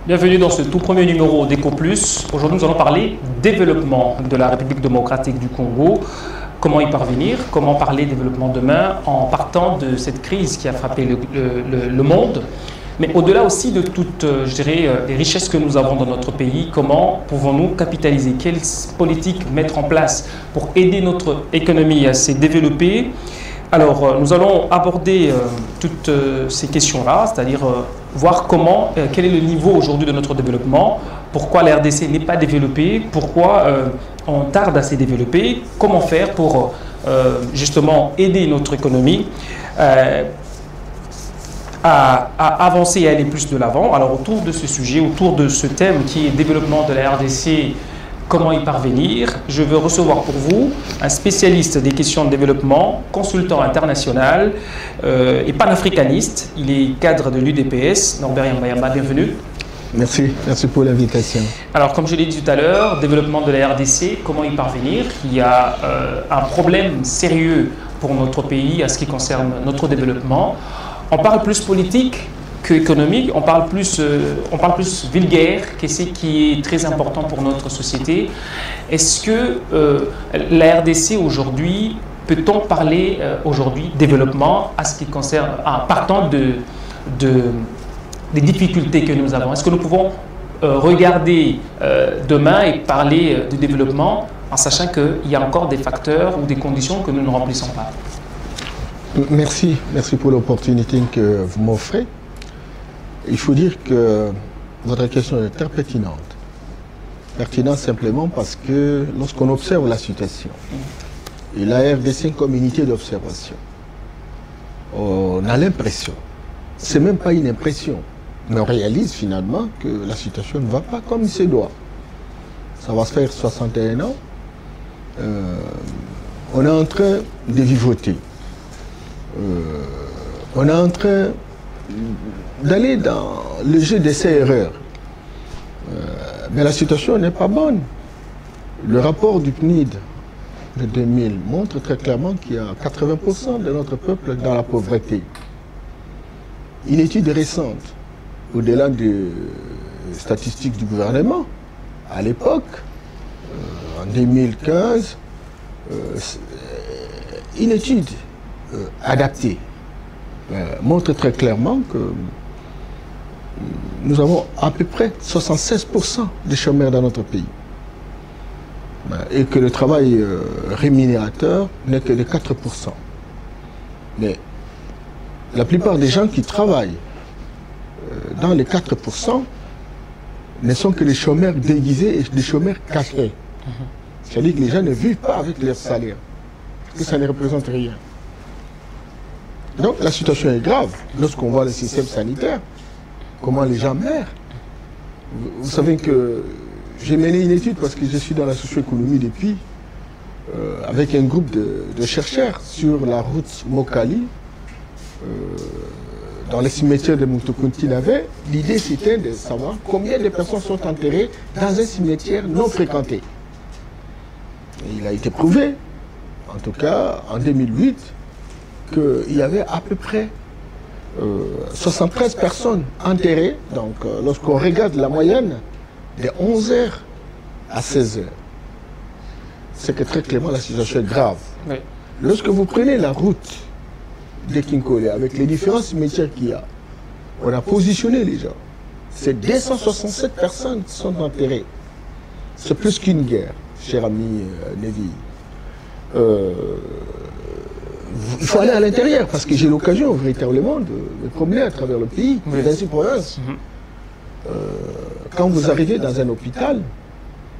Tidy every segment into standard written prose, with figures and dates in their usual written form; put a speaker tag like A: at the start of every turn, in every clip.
A: Bienvenue dans ce tout premier numéro d'Eco Plus. Aujourd'hui, nous allons parler développement de la République démocratique du Congo. Comment y parvenir? Comment parler développement demain en partant de cette crise qui a frappé le monde? Mais au-delà aussi de toutes, je dirais, les richesses que nous avons dans notre pays, comment pouvons-nous capitaliser? Quelles politiques mettre en place pour aider notre économie à se développer? Alors, nous allons aborder toutes ces questions-là, c'est-à-dire voir comment, quel est le niveau aujourd'hui de notre développement, pourquoi la RDC n'est pas développée, pourquoi on tarde à se développer, comment faire pour justement aider notre économie à avancer et aller plus de l'avant. Alors, autour de ce sujet, autour de ce thème qui est développement de la RDC, comment y parvenir, je veux recevoir pour vous un spécialiste des questions de développement, consultant international et panafricaniste. Il est cadre de l'UDPS. Norbert Yamba, bienvenue.
B: Merci pour l'invitation.
A: Alors, comme je l'ai dit tout à l'heure, développement de la RDC, comment y parvenir? Il y a un problème sérieux pour notre pays à ce qui concerne notre développement. On parle plus politique qu'économique, on parle plus vulgaire, que c'est qui est très important pour notre société. Est-ce que la RDC aujourd'hui, peut-on parler aujourd'hui développement à ce qui concerne, partant des difficultés que nous avons? Est-ce que nous pouvons regarder demain et parler de développement en sachant qu'il y a encore des facteurs ou des conditions que nous ne remplissons pas?
B: Merci pour l'opportunité que vous m'offrez. Il faut dire que votre question est très pertinente. Pertinente simplement parce que lorsqu'on observe la situation, et la RDC comme unité d'observation, on a l'impression, c'est même pas une impression, mais on réalise finalement que la situation ne va pas comme il se doit. Ça va se faire 61 ans. On est en train de vivoter. On est en train d'aller dans le jeu d'essais-erreurs. Mais la situation n'est pas bonne. Le rapport du PNID de 2000 montre très clairement qu'il y a 80% de notre peuple dans la pauvreté. Une étude récente, au-delà des statistiques du gouvernement, à l'époque, en 2015, une étude adaptée montre très clairement que nous avons à peu près 76% de chômeurs dans notre pays et que le travail rémunérateur n'est que de 4%. Mais la plupart des gens qui travaillent dans les 4% ne sont que des chômeurs déguisés et des chômeurs cachés. C'est-à-dire que les gens ne vivent pas avec leur salaire, que ça ne représente rien. Donc la situation est grave lorsqu'on voit le système sanitaire, comment les gens meurent. Vous savez que j'ai mené une étude parce que je suis dans la socio-économie depuis, avec un groupe de chercheurs sur la route Mokali, dans les cimetières de Mutukunti-Nave. L'idée c'était de savoir combien de personnes sont enterrées dans un cimetière non fréquenté. Et il a été prouvé, en tout cas en 2008, qu'il y avait à peu près 73 personnes enterrées. Donc, lorsqu'on regarde la moyenne de 11h à 16h, c'est que très clairement la situation est grave. Oui. Lorsque vous prenez la route de Kinkole, avec les différents cimetières qu'il y a, on a positionné les gens. C'est 267 personnes qui sont enterrées. C'est plus qu'une guerre, cher ami Nevi. Il faut aller à l'intérieur, parce que j'ai l'occasion véritablement de me promener à travers le pays, de 26 provinces. Quand vous arrivez dans un hôpital,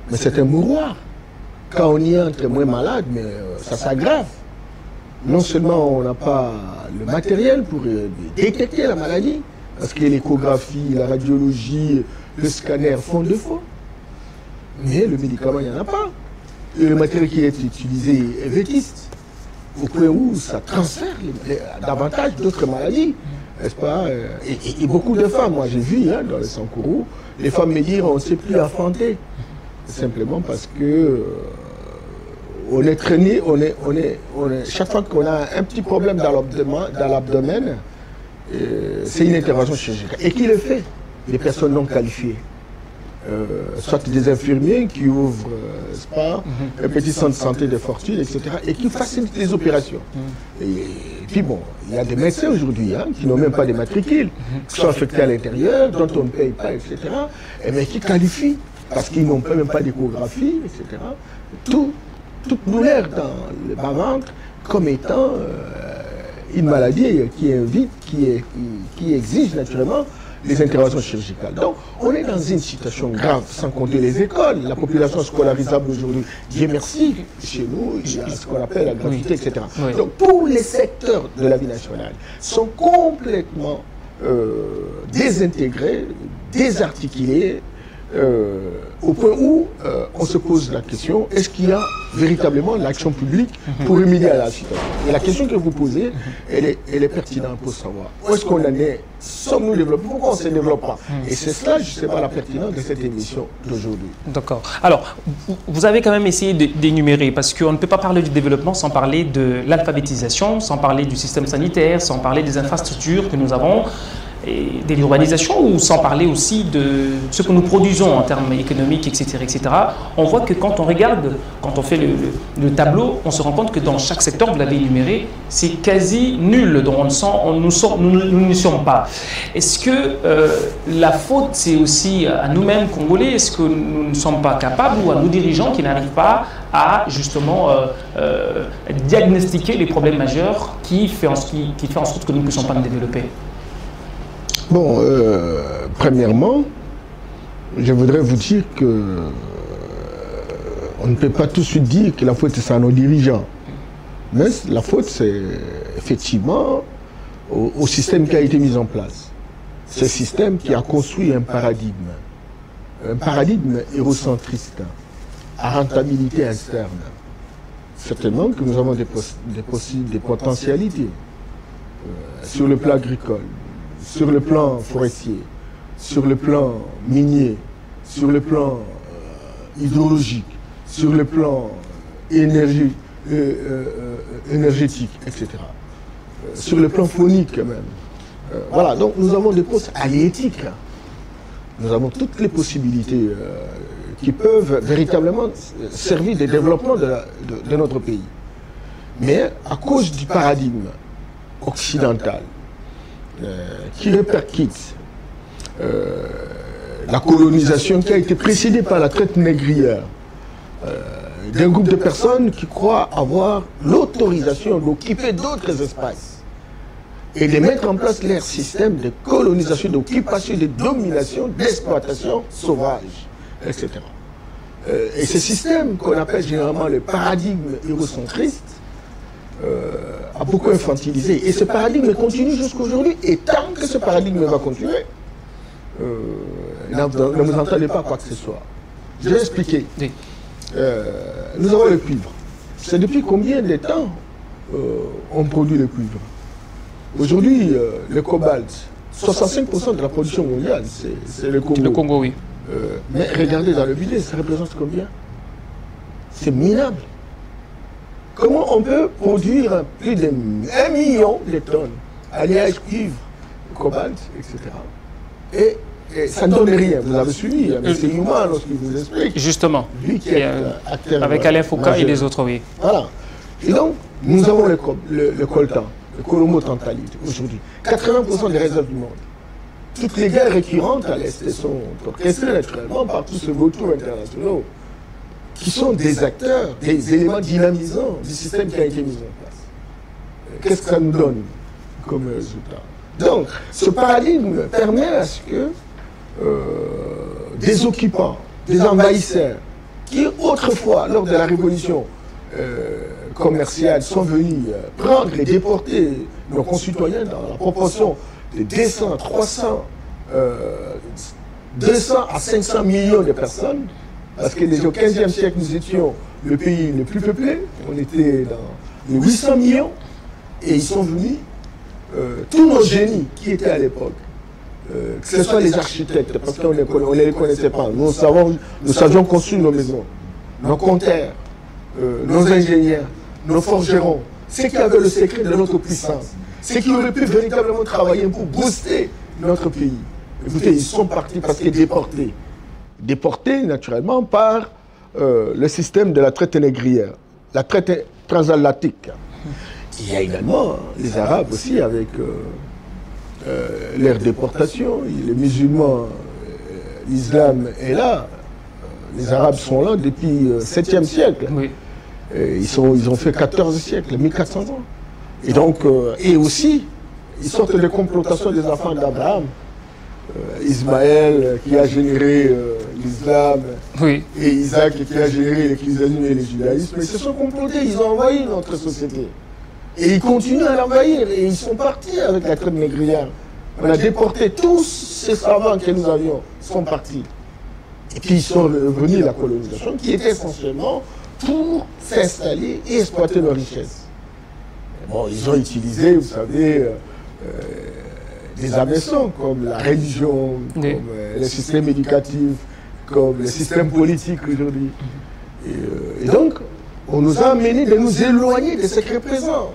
B: mais c'est un mouroir. Quand on y entre moins malade, mais ça s'aggrave. Non seulement on n'a pas le matériel pour détecter la maladie, parce que l'échographie, la radiologie, le scanner font défaut, mais le médicament, il n'y en a pas. Et le matériel qui est utilisé est vétiste. Au point où ça transfère davantage d'autres maladies, n'est-ce pas? Et beaucoup de femmes, moi j'ai vu dans le Sankourou, les femmes me disent on ne sait plus affronter. Simplement parce que on est traîné, chaque fois qu'on a un petit problème dans l'abdomen, c'est une intervention chirurgicale. Et qui le fait? des personnes non qualifiées. Soit des infirmiers qui ouvrent un petit centre de santé de fortune, etc., et qui facilitent les opérations. Et puis bon, il y a des médecins aujourd'hui qui n'ont même pas de matricules, qui sont affectés à l'intérieur, dont on ne paye pas, etc., mais qui qualifient parce qu'ils n'ont même pas d'échographie, etc. Toute douleur dans le bas-ventre comme étant une maladie qui exige naturellement les interventions chirurgicales. Donc, on est dans une situation grave, sans compter les écoles. La population scolarisable aujourd'hui, Dieu merci, chez nous, il y a ce qu'on appelle la gratuité, etc. Oui. Donc, tous les secteurs de la vie nationale sont complètement désintégrés, désarticulés, au point où on se pose la question, est-ce qu'il y a véritablement l'action publique pour remédier à la situation? Et la question que vous posez, elle est pertinente pour savoir où est-ce qu'on en est, sommes-nous développés, pourquoi on ne se développe pas? Et c'est cela, justement, la pertinence de cette émission d'aujourd'hui.
A: D'accord. Alors, vous avez quand même essayé d'énumérer, parce qu'on ne peut pas parler du développement sans parler de l'alphabétisation, sans parler du système sanitaire, sans parler des infrastructures que nous avons, et de l'urbanisation, ou sans parler aussi de ce que nous produisons en termes économiques, etc., etc. On voit que quand on regarde, quand on fait le tableau, on se rend compte que dans chaque secteur, vous l'avez énuméré, c'est quasi nul, dont nous n'y sommes pas. Est-ce que la faute, c'est aussi à nous-mêmes, Congolais? Est-ce que nous ne sommes pas capables, ou à nos dirigeants qui n'arrivent pas à justement diagnostiquer les problèmes majeurs qui fait en sorte que nous ne puissions pas nous développer?
B: Bon, premièrement, je voudrais vous dire que on ne peut pas tout de suite dire que la faute c'est à nos dirigeants. Mais la faute c'est effectivement au système qui a été mis en place. Ce système qui a construit un paradigme hérocentriste, à rentabilité externe. Certainement que nous avons des potentialités sur le plan agricole, sur le plan forestier, sur le plan minier, sur le plan hydrologique, sur le plan énergétique, etc. Sur le plan phonique même. Voilà, donc nous avons des postes halieutiques. Nous avons toutes les possibilités qui peuvent véritablement servir de développement de notre pays. Mais à cause du paradigme occidental, qui répercute la colonisation qui a été précédée par la traite négrière d'un groupe de personnes qui croient avoir l'autorisation d'occuper d'autres espaces et de mettre en place leur système de colonisation, d'occupation, de domination, d'exploitation sauvage, etc. Et ce système qu'on appelle généralement le paradigme hérocentriste a beaucoup infantilisé. Et ce paradigme continue jusqu'à aujourd'hui. Et tant que ce paradigme va continuer, ne vous entendez pas quoi que ce soit. Je vais expliquer. Oui. Nous avons le cuivre. C'est depuis combien de temps on produit le cuivre? Aujourd'hui, le cobalt, 65% de la production mondiale, c'est le Congo.
A: Le Congo, oui.
B: Mais regardez dans le budget, ça représente combien? C'est minable. Comment on peut produire plus de 1 million de tonnes alliage cuivre, cobalt, etc. Et ça ne donne rien. Vous avez suivi, c'est humain lorsqu'il vous explique.
A: Justement.
B: Lui qui est acteur
A: avec Alain Foucault et les autres, oui.
B: Voilà. Et donc, nous avons le coltan, le Colombo tantalite, aujourd'hui. 80% des réserves du monde. Toutes les guerres récurrentes à l'Est sont orchestrées naturellement par tous ces vautours internationaux qui sont des acteurs, des éléments dynamisants du système qui a été mis en place. Qu'est-ce que ça nous donne comme résultat? Donc, ce paradigme permet à ce que des occupants, des envahisseurs, qui autrefois, lors de la révolution commerciale, sont venus prendre et déporter nos concitoyens dans la proportion de 200, 300, 200 à 500 millions de personnes, parce que déjà au XVe siècle, nous étions le pays le plus peuplé, on était dans les 800 millions, et ils sont venus, tous nos génies qui étaient à l'époque, que ce soit les architectes, parce qu'on ne les connaissait pas, nous savions construire nos maisons, nos compteurs, nos ingénieurs, nos forgerons, ceux qui avaient le secret de notre puissance, ceux qui auraient pu véritablement travailler pour booster notre pays. Écoutez, ils sont partis parce qu'ils déportés. Déportés naturellement par le système de la traite négrière, la traite transatlantique. Il y a également les Arabes aussi avec leur déportation. Les musulmans, l'islam est là. Les Arabes sont là depuis le 7e siècle.
A: Oui.
B: Ils ont fait 14 siècles, 1400 ans. Et donc, et aussi, ils sortent de complotations des enfants d'Abraham. Ismaël qui a généré l'islam,
A: Oui.
B: et Isaac qui a généré le christianisme et le judaïsme. Mais ils se sont complotés, ils ont envahi notre société. Et ils continuent à l'envahir. Et ils sont partis avec la traite négrière. On a déporté tous ces savants que nous avions, ils sont partis. Et puis ils sont revenus à la colonisation, qui était essentiellement pour s'installer et exploiter leurs richesses. Bon, ils ont utilisé, vous savez, des abaissants comme la religion,
A: Oui.
B: comme le système éducatif, comme le système politique aujourd'hui. Et donc, on nous a amené de nous éloigner de ce qui représente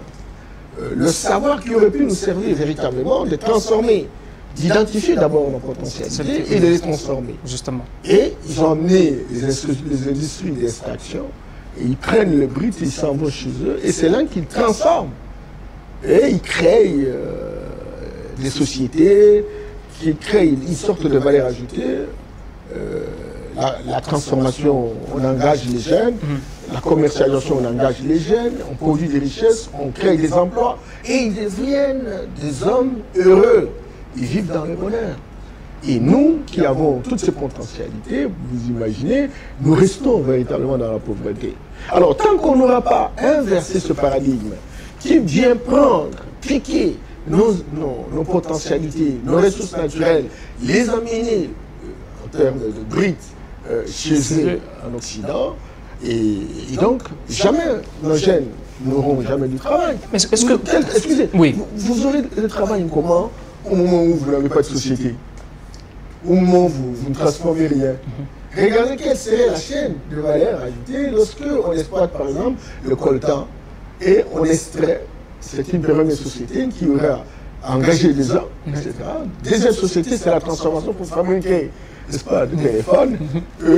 B: le savoir qui aurait pu nous servir véritablement de transformer, d'identifier d'abord nos potentialités et de les transformer.
A: Justement.
B: Et ils ont amené les industries d'extraction, et ils prennent le brut, ils s'en vont chez eux, et c'est là qu'ils transforment. Et ils créent des sociétés, ils sortent de valeur ajoutée, la transformation, on engage les jeunes, la commercialisation, on engage les jeunes, on produit des richesses, on crée des emplois, et ils deviennent des hommes heureux. Ils vivent dans le bonheur. Et nous, qui avons toutes ces potentialités, vous imaginez, nous restons véritablement dans la pauvreté. Alors, tant qu'on n'aura pas inversé ce paradigme, qui vient prendre, piquer nos potentialités, nos ressources naturelles, les amener en termes de brut chez eux en Occident, et donc, jamais nos jeunes n'auront jamais du travail.
A: Mais est-ce que...
B: Excusez,
A: Oui.
B: vous aurez le travail comment au moment où vous n'avez pas de société? Au moment où vous ne transformez rien. Regardez quelle serait la chaîne de valeur ajoutée lorsque on exploite par exemple le coltan et on extrait. C'est une première société qui aura engagé des gens, etc. Deuxième société, c'est la transformation pour fabriquer, n'est-ce pas, des téléphones.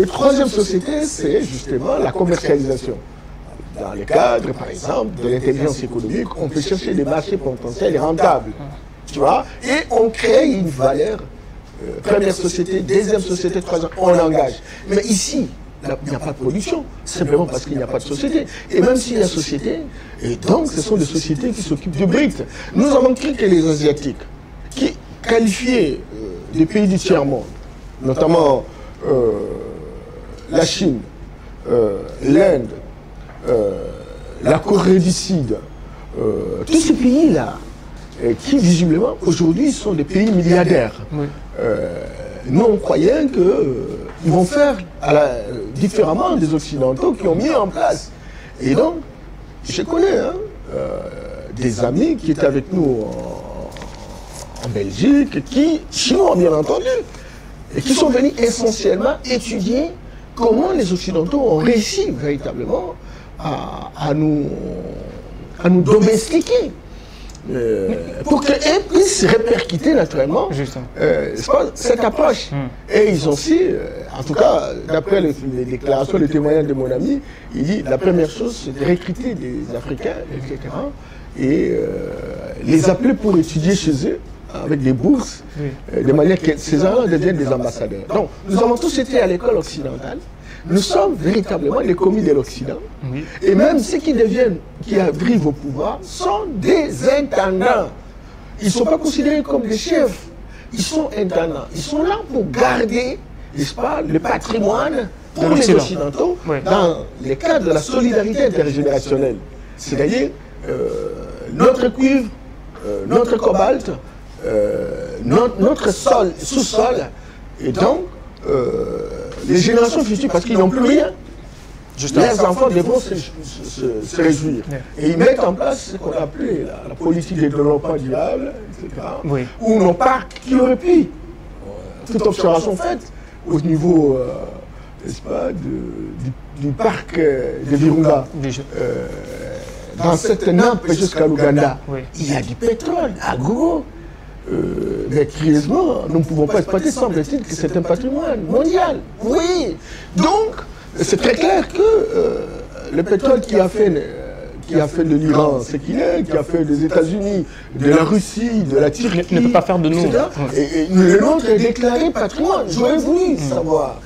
B: Troisième société, c'est justement la commercialisation. Dans le cadre, par exemple, de l'intelligence économique, on peut chercher des marchés potentiels et rentables. Tu vois? Et on crée une valeur. Première société, deuxième société, troisième, on engage. Mais ici, il n'y a pas de production, simplement parce qu'il n'y a pas de société. Et même s'il y a société, et donc ce sont des sociétés qui s'occupent du brut. Nous avons cru que les Asiatiques, qui qualifiaient des pays du tiers-monde, notamment la Chine, l'Inde, la Corée du Sud, tous ces pays-là, qui visiblement aujourd'hui sont des pays milliardaires. Oui. Nous on croyait qu'ils vont faire différemment des Occidentaux qui ont mis en place. Et donc, je connais des amis qui étaient avec nous en Belgique, chinois bien entendu, et qui sont venus essentiellement étudier comment les Occidentaux ont réussi véritablement à nous domestiquer. Pour qu'elles puissent répercuter naturellement cette approche. Et ils ont aussi, en tout cas, d'après les déclarations, les témoignages de mon ami, il dit la première chose, c'est de recruter des Africains, etc., et les appeler pour étudier chez eux, avec des bourses, de manière que ces gens-là deviennent des ambassadeurs. Donc, nous avons tous été à l'école occidentale. Nous sommes véritablement les commis de l'Occident. Oui. Et même ceux qui arrivent au pouvoir sont des intendants. Ils ne sont pas considérés comme des chefs. Ils sont intendants. Ils sont là pour garder, n'est-ce pas, le patrimoine pour les Occidentaux dans le cadre de la solidarité intergénérationnelle. C'est-à-dire notre cuivre, notre cobalt, notre sol, sous-sol, et donc les générations futures, parce qu'ils n'ont plus rien, les enfants devront se réjouir. Et ils mettent en place ce qu'on appelait la politique de développement durable, etc. Oui. Ou non pas qui aurait pu, toute observation faite au niveau, n'est-ce pas, du parc de Virunga. Dans cette nappe jusqu'à l'Ouganda, il y a du pétrole à gogo. mais curieusement, nous ne pouvons pas exploiter, semble-t-il, que c'est un patrimoine mondial. Oui. Donc, c'est très clair que le pétrole qui a fait de l'Iran ce qu'il est, qui a fait des États-Unis, de la Russie, de la Turquie,
A: ne peut pas faire de nous.
B: Et le nôtre est déclaré patrimoine. J'aurais voulu savoir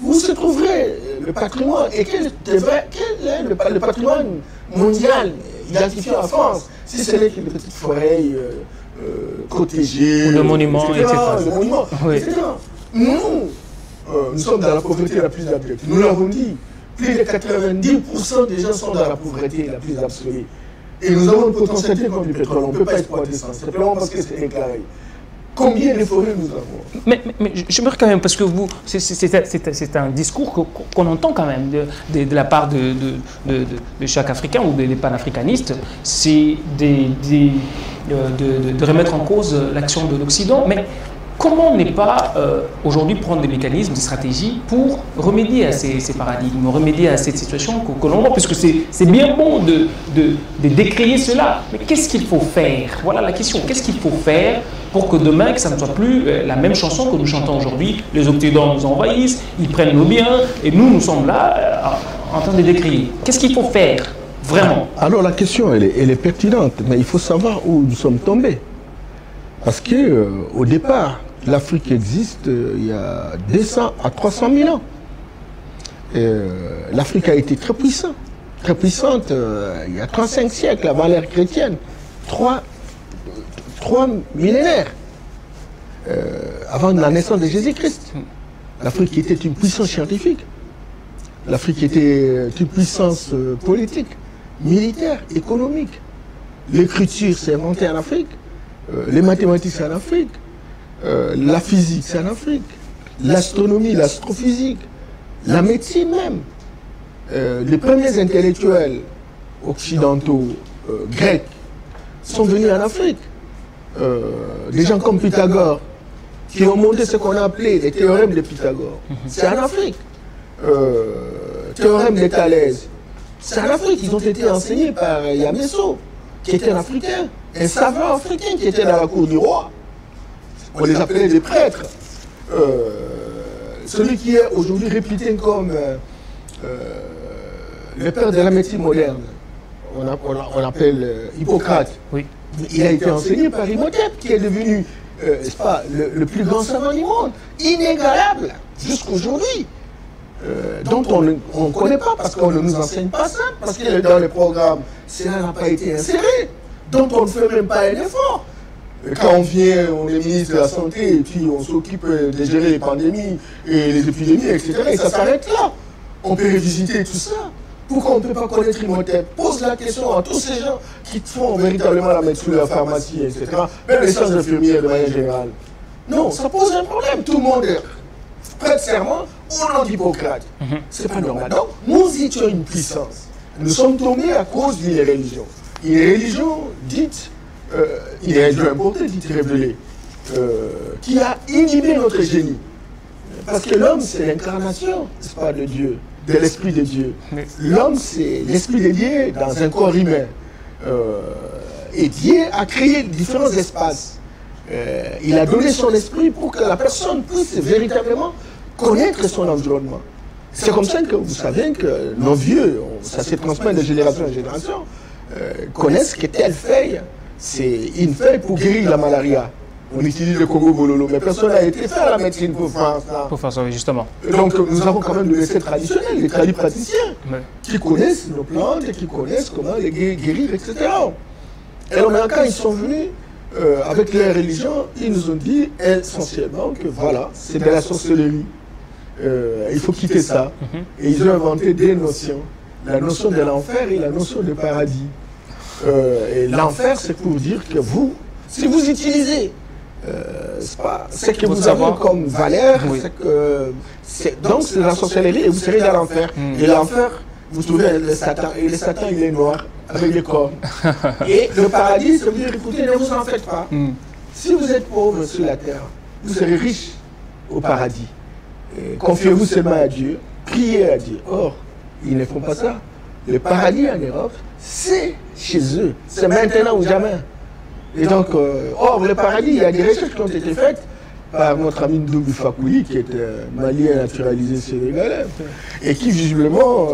B: où se trouverait le patrimoine et quel est le patrimoine mondial identifié en France, si ce n'est qu'une petite forêt protégée,
A: ou de monuments, etc.
B: De monuments,
A: oui.
B: etc. Nous sommes dans la pauvreté la plus abjecte. Nous l'avons dit. Plus de 90% des gens sont dans la pauvreté la plus absolue. Et nous avons une potentialité comme du pétrole. On ne peut pas exploiter ça, simplement parce que c'est déclaré. Combien de forêts nous avons?
A: Mais je me quand même, parce que vous, c'est un discours qu'on entend quand même de la part de chaque Africain ou des panafricanistes, c'est de remettre en cause l'action de l'Occident. Mais comment ne pas aujourd'hui prendre des mécanismes, des stratégies pour remédier à ces paradigmes, remédier à cette situation que l'on voit, parce que c'est bien bon de décrier cela, mais qu'est-ce qu'il faut faire? Voilà la question, qu'est-ce qu'il faut faire pour que demain, que ça ne soit plus la même chanson que nous chantons aujourd'hui? Les Occidentaux nous envahissent, ils prennent nos biens, et nous sommes là en train de décrier. Qu'est-ce qu'il faut faire, vraiment?
B: Alors la question, elle est pertinente, mais il faut savoir où nous sommes tombés. Parce qu'au départ, l'Afrique existe il y a 200 à 300 000 ans. L'Afrique a été très puissante il y a 35 siècles avant l'ère chrétienne, 3 millénaires avant la naissance de Jésus-Christ. L'Afrique était une puissance scientifique, l'Afrique était une puissance politique, militaire, économique. L'écriture s'est inventée en Afrique, les mathématiques c'est en Afrique, la physique c'est en Afrique, l'astronomie, l'astrophysique, la médecine même. Les premiers intellectuels occidentaux, grecs, sont venus en Afrique. Des gens comme Pythagore, qui ont monté ce qu'on a appelé les théorèmes de Pythagore. C'est en Afrique. Théorème de Thalès, c'est en Afrique. Ils ont été enseignés par Yamesso, qui était un Africain, un savant africain qui était dans la cour du roi. On les appelait des prêtres. Celui qui est aujourd'hui réputé comme le père de la médecine moderne, on appelle Hippocrate.
A: Oui.
B: Il a été enseigné par Imhotep, qui est devenu le plus grand savant du monde, inégalable jusqu'aujourd'hui, dont on ne connaît pas parce qu'on ne nous enseigne pas ça, parce que dans les programmes, cela n'a pas été inséré, dont on ne fait même pas un effort. Quand on vient, on est ministre de la Santé, et puis on s'occupe de gérer les pandémies et les épidémies, etc. Et ça s'arrête là. On peut revisiter tout ça. Pourquoi on ne peut pas connaître Imhotep? Pose la question à tous ces gens qui font véritablement la médecine, la pharmacie, etc. Même les sciences infirmières de manière générale. Non, ça pose un problème. Tout le monde prête serment au nom d'Hippocrate. C'est pas normal. Donc, nous étions une puissance. Nous sommes tombés à cause d'une religion. Une religion dite, une religion importée, dite révélée, qui a inhibé notre génie. Parce que l'homme, c'est l'incarnation, c'est pas de Dieu, de l'Esprit de Dieu. L'homme, c'est l'Esprit de Dieu dans un corps humain. Et Dieu a créé différents espaces. Il a donné son esprit pour que la personne puisse véritablement connaître son environnement. C'est comme ça que vous savez que nos vieux, ça se transmet de génération en génération, connaissent que telle feuille, c'est une feuille pour guérir la malaria. On utilise le Congo Bololo, mais personne n'a été faire la médecine pour faire ça.
A: Pour faire ça, oui, justement.
B: Donc nous avons quand même des recettes traditionnelles, des tradipraticiens, qui connaissent nos plantes, qui connaissent comment les guérir, etc. Et alors maintenant, quand ils sont venus avec leur religion, ils nous ont dit essentiellement que voilà, c'est de la sorcellerie. Il faut quitter ça. Et ils ont inventé des notions. La notion de l'enfer et la notion de paradis. Et l'enfer, c'est pour dire que vous, si vous utilisez ce que vous avez comme valeur, oui. Donc c'est la sorcellerie et vous serez dans l'enfer. Et l'enfer, vous trouvez le Satan, et le Satan il est noir avec les cornes. Et le paradis, ça veut dire écoutez, ne vous en faites pas. Si vous êtes pauvre sur la terre, vous serez riche au paradis. Confiez-vous seulement à Dieu, priez à Dieu. Or, ils ne font pas ça. Le paradis en Europe, c'est chez eux. C'est maintenant ou jamais. Et donc, or, le paradis, il y a des recherches qui ont été faites par notre ami Ndoubou Fakouli, qui est malien naturalisé sénégalais, et qui visiblement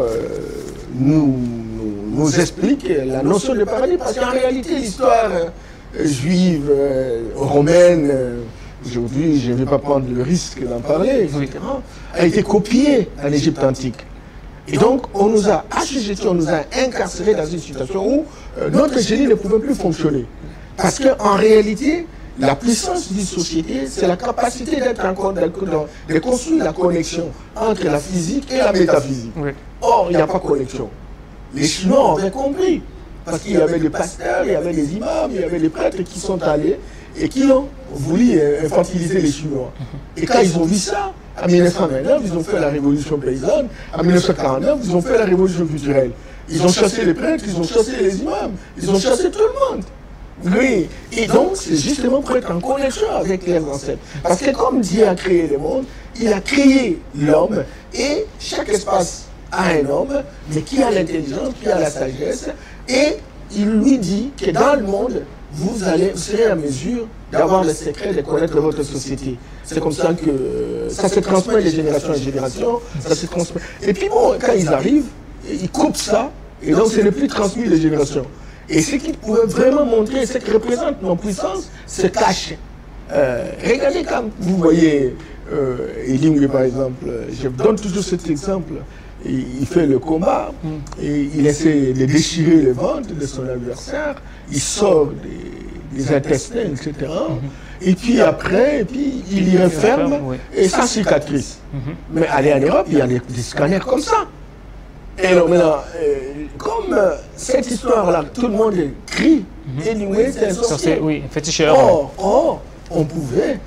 B: nous explique la notion de paradis, parce qu'en réalité, l'histoire juive, romaine, aujourd'hui, je ne vais pas prendre le risque d'en parler, etc., a été copiée en Égypte antique. Et donc, on nous a assujettis, on nous a incarcérés dans une situation où notre génie ne pouvait plus fonctionner. Parce qu'en réalité, la puissance d'une société, c'est la capacité d'être de construire la connexion entre la physique et la métaphysique. Oui. Or, il n'y a pas de connexion. Les Chinois avaient compris. Parce qu'il y avait des pasteurs, il y avait des imams, il y avait des prêtres qui sont allés et qui ont voulu infantiliser les Chinois. Et quand ils ont vu ça, en 1929, ils ont fait la révolution paysanne. En 1949, ils ont fait la révolution culturelle. Ils ont chassé les prêtres, ils ont chassé les imams, ils ont chassé tout le monde. Oui. Et donc, c'est justement pour être en connexion avec les ancêtres. Parce que comme Dieu a créé le monde, il a créé l'homme et chaque espace a un homme, mais qui a l'intelligence, qui a la sagesse. Et il lui dit que dans le monde, vous serez en mesure d'avoir le secret de connaître votre société. C'est comme ça que ça se transmet de génération en génération. Ça se transmet. Et puis bon, quand ils arrivent, ils coupent ça, et donc ce n'est plus transmis de génération. Et ce qui pouvait vraiment montrer, ce qui représente nos puissances, se cache. Regardez quand vous voyez Elimwe par exemple, je donne toujours cet exemple. Il fait le combat, et il essaie de déchirer le ventre de son adversaire, il sort des intestins, etc. Et puis après, il y referme, et sans cicatrice. Mais aller en Europe, il y a des scanners comme ça. Et alors maintenant, comme cette histoire-là, tout le monde crie, Elimwe, c'est un sorcier.
A: Oui, féticheur.
B: Or, on pouvait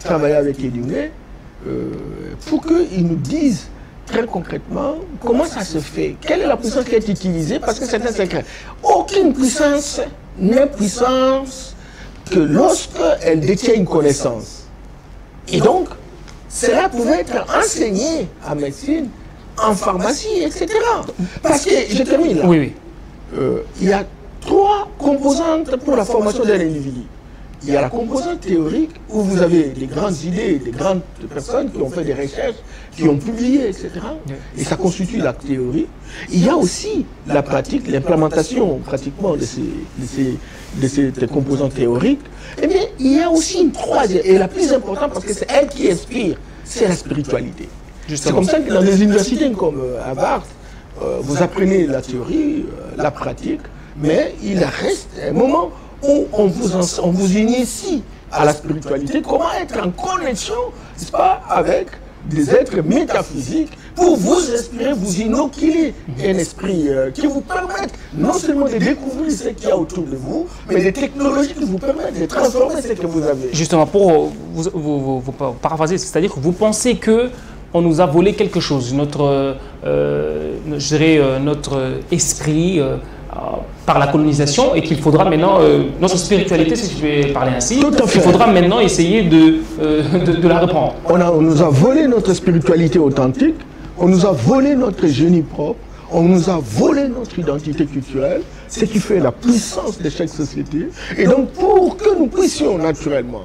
B: travailler avec Elimwe pour qu'il nous dise très concrètement, comment ça se fait? Quelle est la puissance qui est utilisée? Parce que c'est un secret. Aucune puissance n'est puissance que lorsqu'elle détient une connaissance. Et donc, cela pouvait être enseigné en médecine, en pharmacie, etc. Parce que, je termine là,
A: oui.
B: Il y a 3 composantes pour la formation d'un individu. Il y a la composante théorique où vous avez des grandes idées, des grandes personnes qui ont fait des recherches, qui ont publié, etc. Et ça constitue la théorie. Il y a aussi la pratique, l'implémentation pratiquement de ces composantes théoriques. Eh bien, il y a aussi une troisième, et la plus importante parce que c'est elle qui inspire, c'est la spiritualité. C'est comme ça que dans les universités comme Harvard, vous apprenez la théorie, la pratique, mais il reste un moment où on vous initie à la spiritualité, comment être en connexion, n'est-ce pas, avec des êtres métaphysiques pour vous inspirer, vous inoculer un esprit qui vous permette non seulement de découvrir ce qu'il y a autour de vous, mais des technologies qui vous permettent de transformer ce que vous avez.
A: Justement, pour vous paraphraser, c'est-à-dire que vous pensez que on nous a volé quelque chose, notre esprit par la colonisation, et qu'il faudra maintenant, notre spiritualité, si je vais parler ainsi, il faudra maintenant essayer de la reprendre.
B: On nous a volé notre spiritualité authentique, on nous a volé notre génie propre, on nous a volé notre identité culturelle, ce qui fait la puissance de chaque société. Et donc, pour que nous puissions naturellement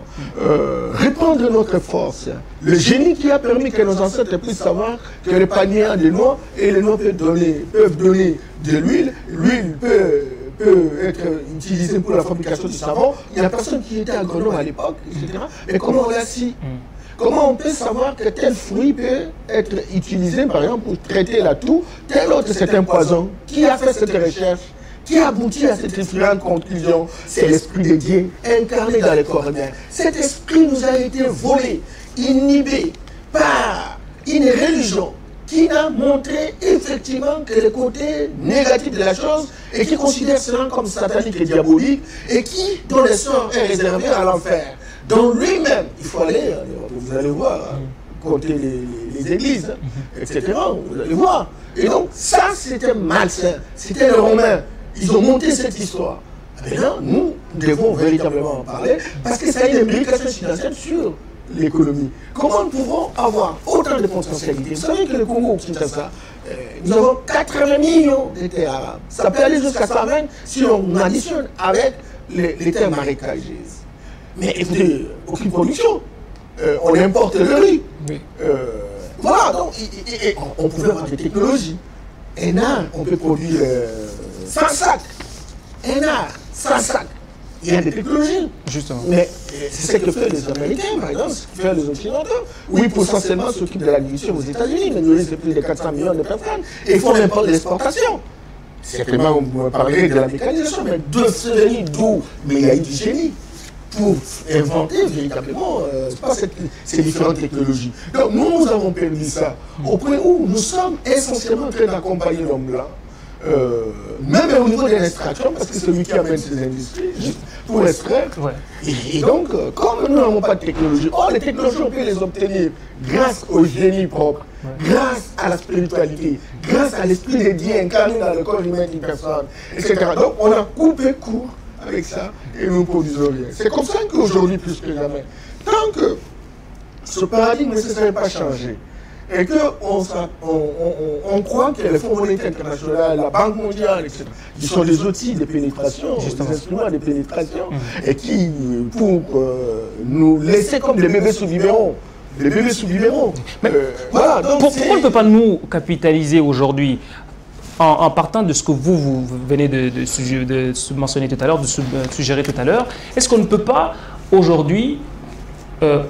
B: répandre notre force, le génie qui a permis que nos ancêtres puissent savoir que le panier a des noix, et les noix peuvent donner de l'huile, l'huile peut être utilisée pour la fabrication du savon. Il n'y a personne qui était agronome à l'époque, etc. Mais comment on l'a su? Comment on peut savoir que tel fruit peut être utilisé, par exemple, pour traiter la toux, tel autre c'est un poison? Qui a fait cette recherche? Qui a abouti à cette effrayante conclusion? C'est l'Esprit de Dieu incarné dans les corps humains. Cet esprit nous a été volé, inhibé par une religion qui n'a montré effectivement que le côté négatif de la chose et qui considère cela comme satanique et diabolique et dont le sort est réservé à l'enfer. Donc lui-même, il faut aller, vous allez voir, compter les églises, etc. Vous allez voir. Et donc ça, c'était malsain. C'était les Romains. Ils ont monté cette histoire. Maintenant, nous devons véritablement en parler parce que ça a une implication financière sur l'économie. Comment nous pouvons avoir autant de potentialités? Vous savez que le Congo-Kinshasa, nous avons 80 millions de terres arabes. Ça peut aller jusqu'à 120 si on additionne avec les terres marécageuses. Mais écoutez, aucune production. On importe le riz.
A: Oui.
B: Voilà, donc on pouvait avoir des technologies. Un an, on peut produire 100 sacs. Un an, 100 sacs. Il y a des technologies.
A: Justement.
B: Mais c'est ce que font les Américains, par exemple, ce que font les Occidentaux. 8% seulement s'occupent de l'agriculture aux États-Unis, mais nous, c'est plus de 400 millions de personnes. Et il faut même pas de l'exportation. Certainement, on parlerait de la mécanisation, mais de ce génie, d'où? Mais il y a eu du génie pour inventer véritablement ces différentes technologies. Donc nous avons perdu ça au point où nous sommes essentiellement en train d'accompagner l'homme blanc, même au niveau de l'extraction, parce que c'est lui qui amène ces industries, juste pour extraire.
A: Ouais.
B: Et donc, comme nous n'avons pas de technologie, les technologies, on peut les obtenir grâce au génie propre, grâce à la spiritualité, grâce à l'esprit de Dieu incarné dans le corps humain d'une personne, etc. Donc on a coupé court avec ça et nous ne produisons rien. C'est comme ça qu'aujourd'hui, plus que jamais, tant que ce paradigme ne s'est pas changé et qu'on croit que les Fonds monétaires internationaux, la Banque mondiale, etc., qui sont des outils de pénétration, des instruments de pénétration, et qui, pour nous laisser comme des bébés sous biberon, des bébés sous biberon.
A: Voilà, donc pourquoi on ne peut pas nous capitaliser aujourd'hui en partant de ce que vous venez de mentionner tout à l'heure, de suggérer tout à l'heure? Est-ce qu'on ne peut pas aujourd'hui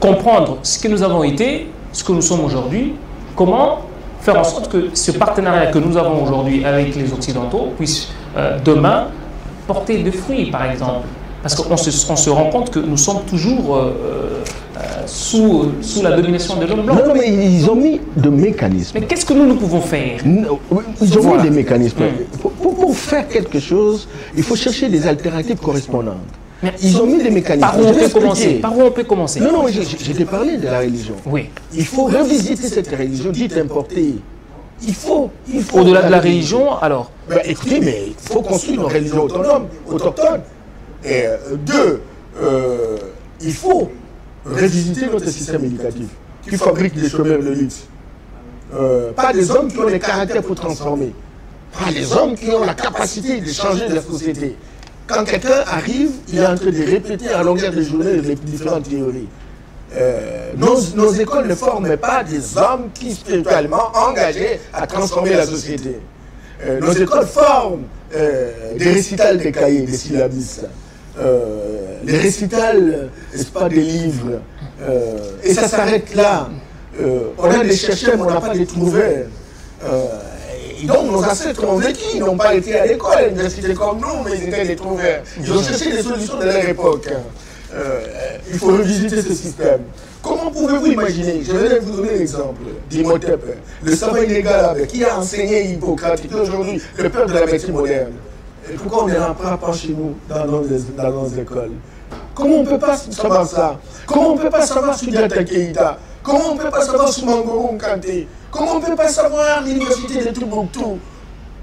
A: comprendre ce que nous avons été, ce que nous sommes aujourd'hui, comment faire en sorte que ce partenariat que nous avons aujourd'hui avec les Occidentaux puisse demain porter des fruits, par exemple? Parce qu'on se rend compte que nous sommes toujours sous la domination de l'homme blanc.
B: Non, mais ils ont mis des mécanismes.
A: Mais qu'est-ce que nous pouvons faire?
B: Ils ont mis des mécanismes. Pour faire quelque chose, il faut chercher des alternatives correspondantes. Ils ont mis des mécanismes.
A: Par où on peut commencer? Par où on peut commencer?
B: Non, je t'ai parlé de la religion.
A: Oui.
B: Il faut revisiter cette religion dite importée. Il faut
A: Au-delà de la religion, alors?
B: Écoutez, mais il faut construire une religion autonome, autochtone. Et deux, il faut revisiter notre système éducatif qui fabrique des chômeurs de lutte. Pas des hommes qui ont les caractères pour transformer. Pas des hommes qui ont la capacité de changer la société. Quand quelqu'un arrive, il est en train de répéter à longueur de journée les différentes théories. Nos écoles ne forment pas des hommes qui sont spirituellement engagés à transformer la société. Nos écoles forment des récitals de cahiers, des syllabistes. Les récitals, n'est-ce pas, des livres. Et ça s'arrête là. On a des chercheurs, mais on n'a pas de trouveurs. Et donc nos ancêtres ont vécu, ils n'ont pas été à l'école, à l'université comme nous, mais ils étaient des trouveurs. Ils ont cherché des solutions de leur époque. Il faut revisiter ce système. Comment pouvez-vous imaginer? Je vais vous donner l'exemple d'Imhotep, le savant inégal qui a enseigné Hippocrate, qui est aujourd'hui le père de la médecine moderne. Et pourquoi on ne l'apprend pas chez nous, dans nos écoles? Comment on ne peut pas savoir ça? Comment on ne peut pas savoir Soundiata Keïta? Comment on ne peut pas savoir Soumangoro Kanté? Comment on ne peut pas savoir l'université de Tombouctou?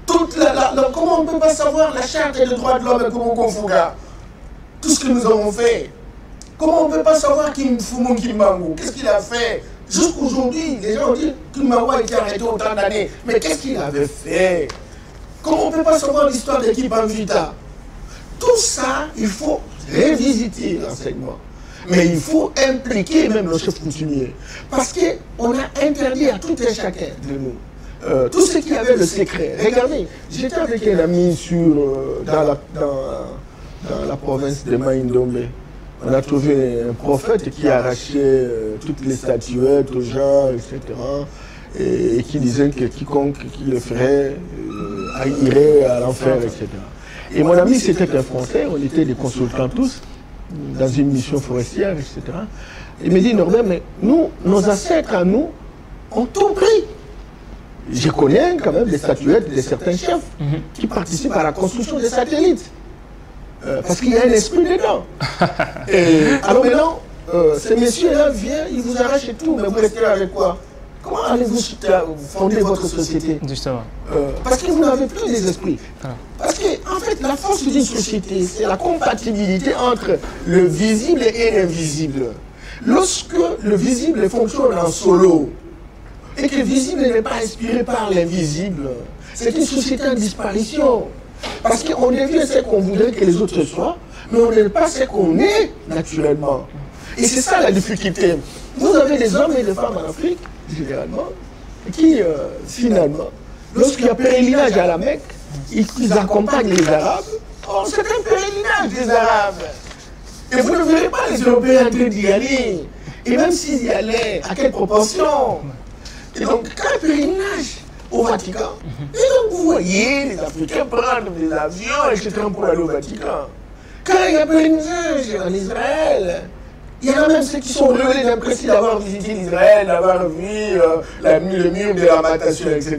B: Comment on ne peut pas savoir la charte des droits de l'homme de Koumoukou Fouga? Tout ce que nous avons fait. Comment on ne peut pas savoir Kim Foumou Kimbangu? Qu'est-ce qu'il a fait? Jusqu'aujourd'hui, les gens disent que Kimbangu a été arrêté autant d'années. Mais qu'est-ce qu'il avait fait? Comment on ne peut pas savoir l'histoire de Kibanvita? Tout ça, il faut révisiter l'enseignement. Mais il faut impliquer même nos chefs coutumiers. Parce qu'on a interdit à tout un chacun de nous. Tous ceux qui avaient le secret. Regardez, j'étais avec un ami dans la province de Maïndombe. On a trouvé un prophète qui arrachait toutes les statuettes aux gens, etc. Et qui disait que quiconque qui le ferait irait à l'enfer, etc. Et mon ami, c'était un Français, on était des consultants tous, dans une mission forestière, etc. Il me dit, Norbert, mais nous, nos ancêtres à nous, ont tout pris. Je connais quand même des statuettes de certains chefs qui participent à la construction des satellites. Parce qu'il y a un esprit dedans. Alors maintenant, ces messieurs-là viennent, ils vous arrachent tout, mais vous restez avec quoi? Comment allez-vous fonder votre société?
A: Justement.
B: Parce que vous n'avez plus des esprits. Parce que, en fait, la force d'une société, c'est la compatibilité entre le visible et l'invisible. Lorsque le visible fonctionne en solo, et que le visible n'est pas inspiré par l'invisible, c'est une société en disparition. Parce qu'on devient ce qu'on voudrait que les autres soient, mais on n'est pas ce qu'on est naturellement. Et c'est ça la difficulté. Vous avez des hommes et des femmes en Afrique, généralement, qui, finalement, lorsqu'il y a pèlerinage à la Mecque, ils accompagnent les Arabes. Oh, c'est un pèlerinage des Arabes. Et vous ne verrez pas les Européens en train d'y aller. Et même s'ils y allaient, à quelle proportion? Et donc, quand un pèlerinage au Vatican, et donc vous voyez les Africains prendre des avions, etc. pour aller au Vatican. Quand il y a pèlerinage en Israël, il y en a même ceux qui sont relevés d'impression d'avoir visité l'Israël, d'avoir vu le mur de lamentation, etc.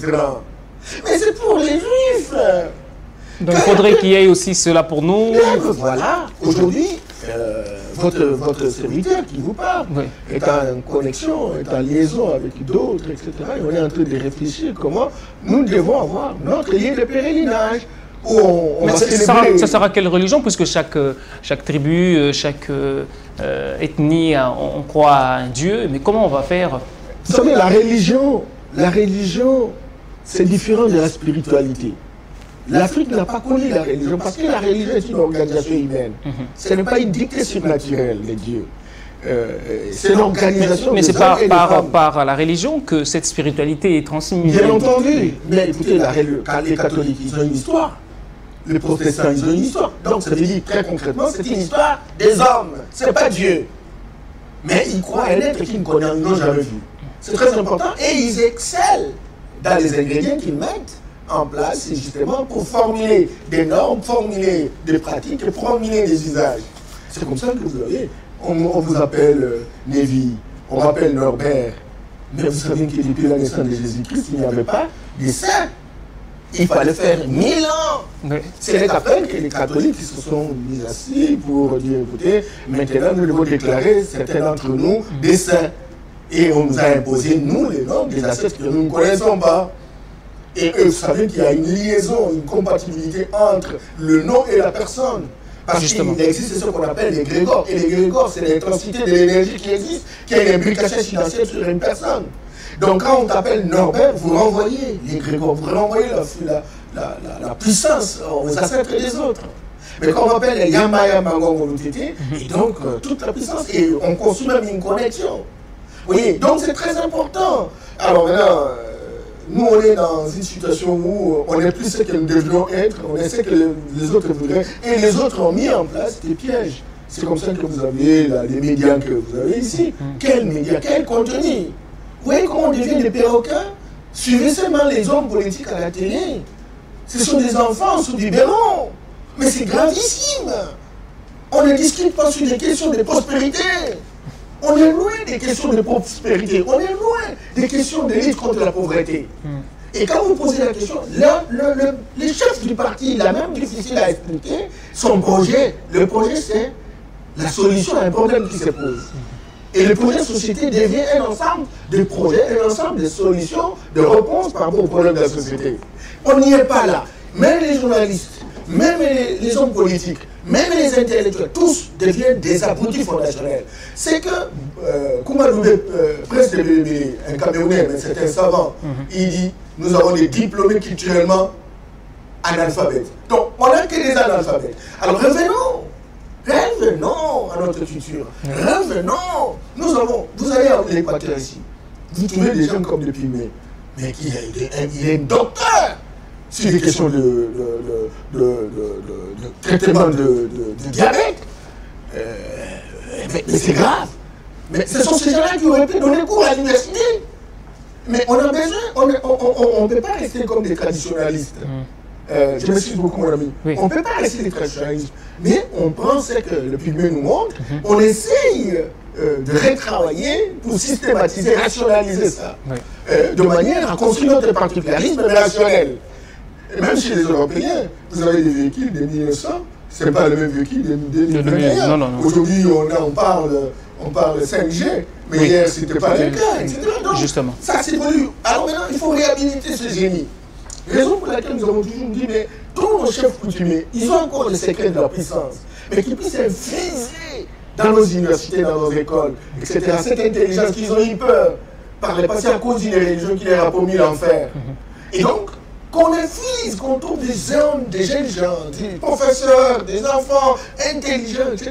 B: Mais c'est pour les Juifs.
A: Donc il faudrait qu'il y ait aussi cela pour nous.
B: Voilà, aujourd'hui, votre serviteur qui vous parle est en connexion, est en liaison avec d'autres, etc. Et on est en train de réfléchir comment nous devons avoir notre lieu de pèlerinage. Où on va célébrer.
A: Ça sera quelle religion? Puisque chaque tribu, chaque ethnie, on croit à un Dieu. Mais comment on va faire?
B: Vous savez, la religion, c'est différent de la spiritualité. L'Afrique n'a pas connu la religion parce que la religion est une organisation humaine. Ce n'est pas une dictée surnaturelle de Dieu. C'est l'organisation.
A: Mais c'est par la religion que cette spiritualité est transmise.
B: Bien entendu. Mais écoutez, les catholiques, ils ont une histoire. Les protestants, ils ont une histoire. Donc ça veut dire très concrètement, c'est une histoire des hommes. Ce n'est pas Dieu. Mais ils croient à un être qu'ils n'ont jamais vu. C'est très important. Et ils excellent dans les ingrédients qu'ils mettent en place, justement pour formuler des normes, formuler des pratiques et formuler des usages. C'est comme ça que vous avez. On vous appelle Lévi, on m'appelle Norbert. Mais vous savez que depuis la naissance de Jésus-Christ, il n'y avait pas de saints. Il fallait faire 1000 ans. Oui. C'est qu'après que les catholiques se sont mis assis pour dire, écoutez, maintenant nous devons déclarer certains d'entre nous des saints. Et on nous a imposé, nous, les noms des ancêtres que nous ne connaissons pas. Et eux, vous savez qu'il y a une liaison, une compatibilité entre le nom et la personne. Parce qu'il existe ce qu'on appelle les grégores. Et les grégores, c'est l'intensité de l'énergie qui existe, qui a une implication financière sur une personne. Donc quand on t'appelle Norbert, vous renvoyez les grégores, vous renvoyez la puissance aux ancêtres des autres. Mais quand on appelle les Yamaya Mangongo Lutete, et donc toute la puissance, et on construit même une connexion. Vous voyez, donc c'est très important. Alors maintenant, nous on est dans une situation où on n'est plus ce que nous devrions être, on est ce que les autres voudraient, et les autres ont mis en place des pièges. C'est comme ça que vous avez les médias que vous avez ici. Quels médias, quel contenu? Vous voyez comment on devient des perroquins? Suivez seulement les hommes politiques à la télé. Ce sont des enfants sous biberon. Mais c'est gravissime. On ne discute pas sur des questions de prospérité. On est loin des questions de prospérité. On est loin des questions de lutte contre la pauvreté. Et quand vous posez la question, le chef du parti, il a même difficile à expliquer son projet. Le projet, c'est la solution à un problème qui se pose. Et le projet de société devient un ensemble de projets, un ensemble de solutions, de réponses par rapport aux problèmes de la société. On n'y est pas là. Même les journalistes, même les hommes politiques, même les intellectuels, tous deviennent des abrutis fondationnels. C'est que Koumadoubé, prince de Bélébélé, un Camerounais, mais c'est un savant, il dit, nous avons des diplômés culturellement analphabètes. Donc, on n'a que des analphabètes. Alors revenons à notre futur. Revenons. Vous allez à l'Équateur ici. Vous trouvez des gens comme des pygmées. Mais il est docteur sur des questions de traitement de diabète. Mais c'est grave. Mais ce sont ces gens-là qui auraient pu donner cours à l'université. Mais on a besoin, on ne peut pas rester comme des traditionnalistes. Je m'excuse beaucoup, mon ami. Oui. On ne peut pas rester des traditionnalistes. Mais on pense que le pygmée nous montre. On essaye de retravailler pour systématiser, rationaliser ça. Oui. De manière à construire notre particularisme rationnel. Et même chez les Européens, vous avez des véhicules de 1900, ce n'est pas le même véhicule de 2021. Aujourd'hui, on parle 5G, mais oui. Hier, ce n'était pas le cas, etc. Donc, justement. Ça s'évolue. Alors maintenant, il faut réhabiliter ce génie. Raison pour laquelle nous avons toujours dit, mais tous nos chefs coutumiers, ils ont encore le secret de la puissance, mais qu'ils puissent infuser dans nos universités, dans nos écoles, etc. Cette intelligence qu'ils ont eu peur par le passé à cause d'une religion qui leur a promis l'enfer. Et donc, qu'on inflige, qu'on trouve des hommes, des jeunes gens, des professeurs, des enfants intelligents, etc.,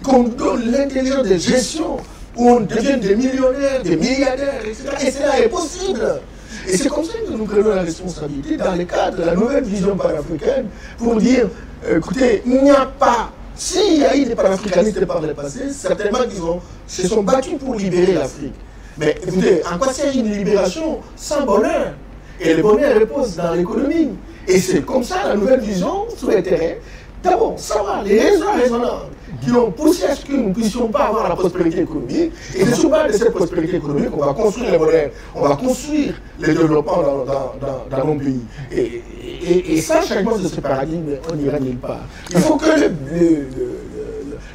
B: qu'on donne l'intelligence de gestion, où on devient des millionnaires, des milliardaires, etc. Et cela est possible. Et c'est comme ça que nous prenons la responsabilité dans le cadre de la nouvelle vision panafricaine pour dire, écoutez, il n'y a pas, s'il y a eu des panafricanistes par le passé, certainement qu'ils se sont battus pour libérer l'Afrique. Mais écoutez, en quoi s'agit une libération sans bonheur? Et le bonheur repose dans l'économie. Et c'est comme ça la nouvelle vision souhaiterait d'abord savoir les raisons raisonnables qui ont poussé à ce que nous ne puissions pas avoir la prospérité économique. Et c'est sur base de cette prospérité économique qu'on va construire le bonheur, on va construire le développement dans nos pays. Et ça, changement de ce paradigme, on n'ira nulle part. Il faut que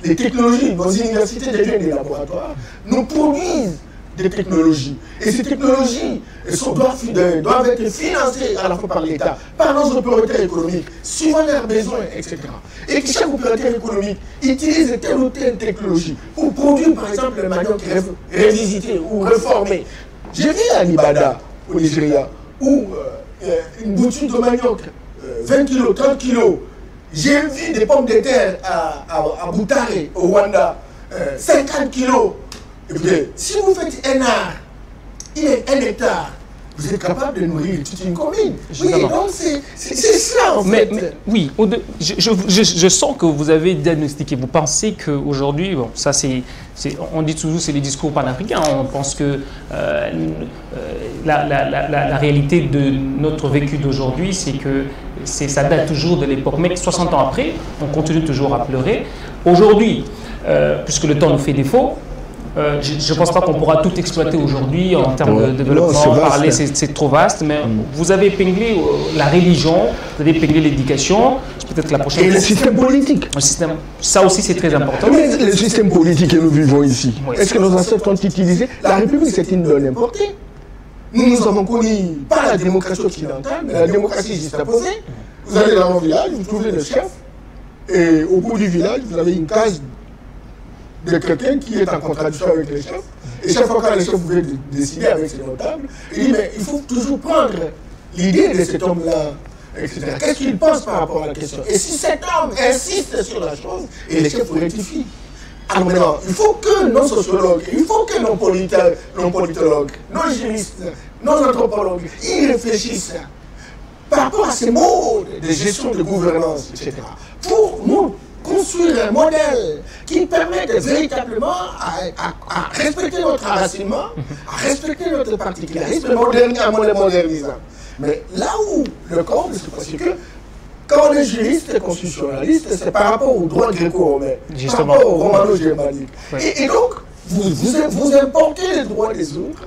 B: les technologies, nos universités deviennent des laboratoires, nous produisent des technologies. Et ces technologies doivent être financées à la fois par l'État, par nos opérateurs économiques, suivant leurs besoins, etc. Et que chaque opérateur économique utilise telle ou telle technologie pour produire, par exemple, le manioc révisité ou réformé. J'ai vu à Nibada, au Nigeria, où une boutique de manioc, 20 kilos, 30 kilos, j'ai vu des pommes de terre à Boutare, au Rwanda, 50 kilos. Écoutez, si vous faites un art, il est 1 hectare, vous êtes capable de nourrir toute une commune. Oui, donc c'est ça en fait.
A: Mais oui, je sens que vous avez diagnostiqué. Vous pensez qu'aujourd'hui, bon, ça on dit toujours c'est les discours panafricains. On pense que la réalité de notre vécu d'aujourd'hui, c'est que ça date toujours de l'époque. Mais 60 ans après, on continue toujours à pleurer. Aujourd'hui, puisque le temps nous fait défaut, je ne pense pas qu'on pourra tout exploiter aujourd'hui en termes de développement. Parler, c'est trop vaste, mais vous avez épinglé la religion, vous avez épinglé l'éducation, peut-être la prochaine.
B: Et le système politique.
A: Ça aussi, c'est très important.
B: Mais le système politique que nous vivons ici, oui. Est-ce que nos ancêtres ont utilisé? La République, c'est une donne importée. Nous avons connu pas la démocratie occidentale, mais la démocratie juxtaposée. Vous allez dans un village, vous trouvez le chef, et au bout du village, vous avez une case de quelqu'un qui est en contradiction avec les chefs. Et chaque fois que les chefs voulaient décider avec ses notables, il dit, mais il faut toujours prendre l'idée de cet homme-là, etc. Qu'est-ce qu'il pense par rapport à la question? Et si cet homme insiste sur la chose, et les chefs rectifient. Alors maintenant, il faut que nos sociologues, il faut que nos politologues, nos juristes, nos anthropologues, ils réfléchissent par rapport à ces modes de gestion de gouvernance, etc. Pour nous construire un modèle qui permette véritablement à respecter notre enracinement, à respecter notre particularisme, le modernisant. Mais là où le corps, c'est que quand on est juriste et constitutionnaliste, c'est par rapport au droit gréco-romain, par rapport au romano-germanique. Ouais. Et donc, vous importez les droits des autres,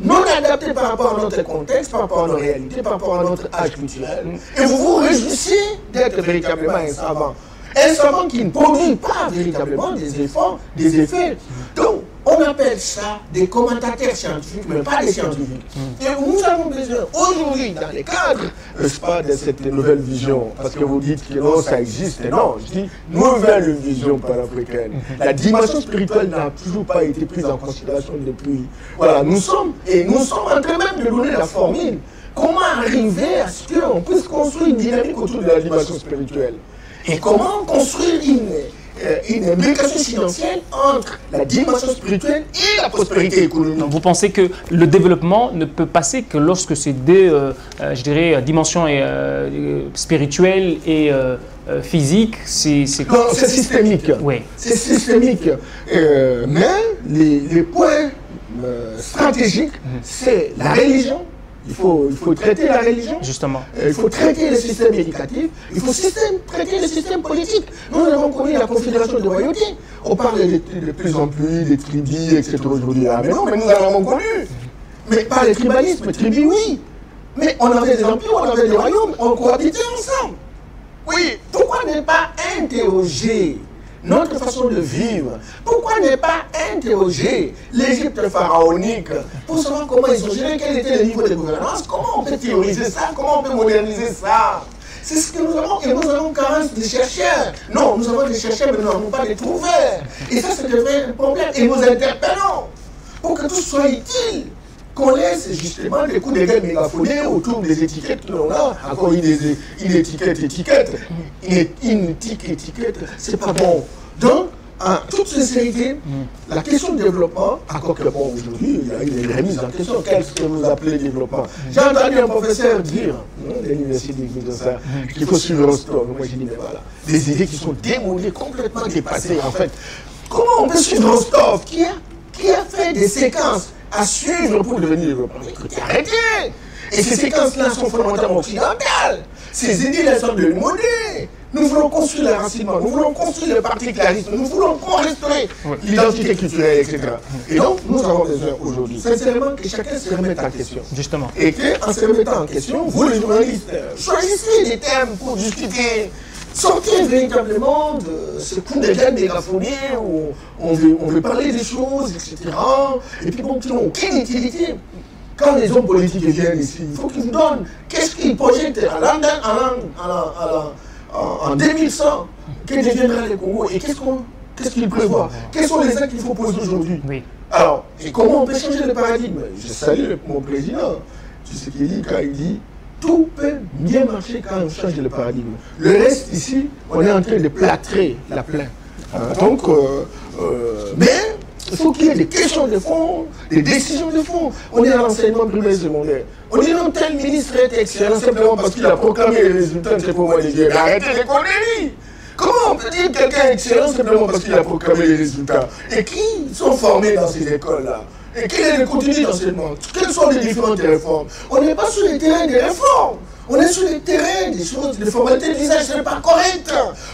B: non adaptés par rapport à notre contexte, par rapport à nos réalités, par rapport à notre âge culturel, et vous vous réjouissez d'être véritablement un savant. Un savant qui ne produit pas véritablement des efforts, des effets. Donc, on appelle ça des commentateurs scientifiques, mais pas des scientifiques. Et nous avons besoin, aujourd'hui, dans le cadre, n'est-ce pas, de cette nouvelle vision, parce que vous dites que non, ça existe. Non, je dis nouvelle vision panafricaine. La dimension spirituelle n'a toujours pas été prise en considération depuis. Voilà, nous sommes en train même de donner la formule. Comment arriver à ce qu'on puisse construire une dynamique autour de la dimension spirituelle? Et comment construire une imbrication financière entre la dimension spirituelle et la prospérité économique?
A: Vous pensez que le développement ne peut passer que lorsque ces deux, je dirais, dimensions spirituelles et physiques,
B: Non, c'est systémique.
A: Oui.
B: C'est systémique. Mais les points stratégiques, c'est la religion. Il faut traiter la religion.
A: Justement.
B: Il faut traiter le système éducatif. Il faut traiter le système politique. Nous avons connu la confédération de royauté. On parle de plus en plus des tribus, etc. aujourd'hui. Ah, mais non, mais nous avons connu. Mais pas le tribalisme. Tribu, oui. Mais on avait des empires, on avait des royaumes. On cohabitait ensemble. Oui. Pourquoi ne pas interroger notre façon de vivre? Pourquoi ne pas interroger l'Égypte pharaonique pour savoir comment ils ont géré, quel était le niveau de gouvernance, comment on peut théoriser ça, comment on peut moderniser ça? C'est ce que nous avons, et nous avons carence de chercheurs. Non, nous avons des chercheurs, mais nous n'avons pas de trouveurs. Et ça, c'est un vrai problème. Et nous interpellons pour que tout soit utile. qu'on laisse justement des coups de gueule mégaphonés autour des étiquettes que l'on a. Encore une étiquette, une étiquette, c'est pas bon. Donc, en toute sincérité, la question du développement, encore que bon, aujourd'hui, il y a eu des remises en question. Qu'est-ce que vous appelez développement? J'ai entendu un professeur dire, de l'université de ça, qu'il faut suivre Rostov. Moi, j'ai dit, mais voilà, des idées qui sont démodées, complètement dépassées, en fait. Comment on peut suivre Rostov qui a fait des séquences à suivre pour devenir développement? Écoutez, arrêtez! Et ces séquences-là sont fondamentalement occidentales. Ces idées-là sont démodées. Nous voulons construire le racinement, nous voulons construire le particularisme, nous voulons restaurer l'identité culturelle, etc. Et donc, nous avons besoin aujourd'hui, sincèrement, que chacun se remette en question.
A: Justement.
B: Et qu'en se remettant en question, vous les journalistes, choisissez des thèmes pour discuter. Sortez véritablement de ce coup de gueule mégaphonique où on veut parler des choses, etc. Et puis bon, qui n'ont aucune utilité. Quand les hommes politiques viennent ici, il faut qu'ils vous donnent qu'est-ce qu'ils projettent en 2100, que deviendra le Congo et qu'est-ce qu'ils prévoient? Quels sont les actes qu'il faut poser aujourd'hui?
A: Oui.
B: Alors, et comment on peut changer le paradigme? Je salue mon président, tu sais ce qu'il dit quand il dit tout peut bien marcher quand on change le paradigme. Le reste ici, on est en train de plâtrer la plaine. Donc, mais il faut qu'il y ait des questions de fond, des décisions de fond. On est à l'enseignement primaire et secondaire. On dit non, tel ministre est excellent simplement parce qu'il a proclamé les résultats de pour moi les yeux. Arrêtez les conneries! Comment on peut dire que quelqu'un est excellent simplement parce qu'il a proclamé les résultats? Et qui sont formés dans ces écoles-là? Et quel est le contenu d'enseignement? Quelles sont les différentes réformes? On n'est pas sur les terrains des réformes. On est sur les terrains des choses, des formalités de l'usage, ce n'est pas correct.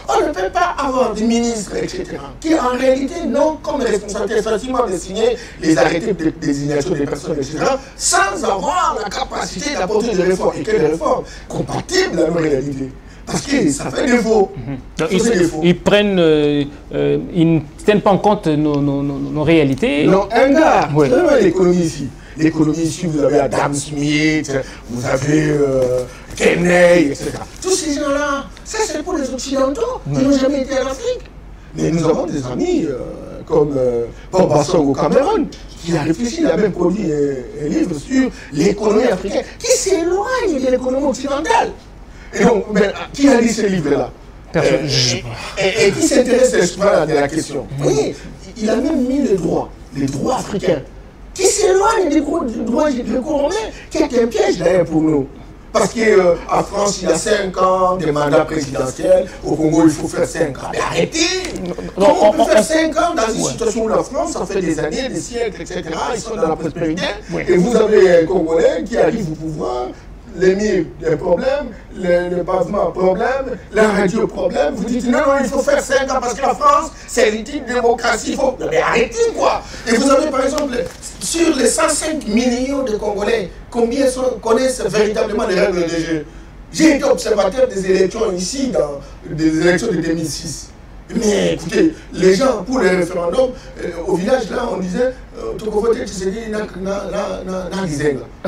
B: On ne peut pas avoir des ministres, etc., qui en réalité n'ont comme responsabilité facilement de signer les arrêtés de désignation des personnes, etc., sans avoir la capacité d'apporter des réformes. Et quelles réformes compatibles à nos réalités? Parce que ça fait défaut.
A: Ils prennent, ils ne tiennent pas en compte nos réalités.
B: Non, un gars, oui. L'économie ici. L'économie ici, vous avez Adam Smith, vous avez Kenney, etc. Tous ces gens-là, ça c'est pour les Occidentaux. Ils n'ont jamais été en Afrique. Mais nous avons des amis comme Paul Bassong au Cameroun, qui a réfléchi, il a même produit un livre sur l'économie africaine, qui s'éloigne de l'économie occidentale. Et donc, qui a lu ce livre-là? Et qui s'intéresse souvent à la question. Oui, il a même mis les droits africains, qui s'éloignent des droits gréco-romains, qui est un piège d'ailleurs pour nous. Parce qu'en France, il y a 5 ans de mandat présidentiel, au Congo, il faut faire 5 ans. Mais arrêtez! Comment on peut faire 5 ans dans une situation où la France, ça fait des années, des siècles, etc., ils sont dans la prospérité, et vous avez un Congolais qui arrive au pouvoir, l'émir, un problème, le pavement, problème, la radio, problème. Vous dites non, il faut faire 5 ans parce que la France, c'est une petite démocratie. Il faut... Mais arrêtez quoi! Et vous avez par exemple, sur les 105 millions de Congolais, combien connaissent véritablement les règles de jeu? J'ai été observateur des élections ici, dans des élections de 2006. Mais écoutez, les gens, pour les référendums, au village, là, on disait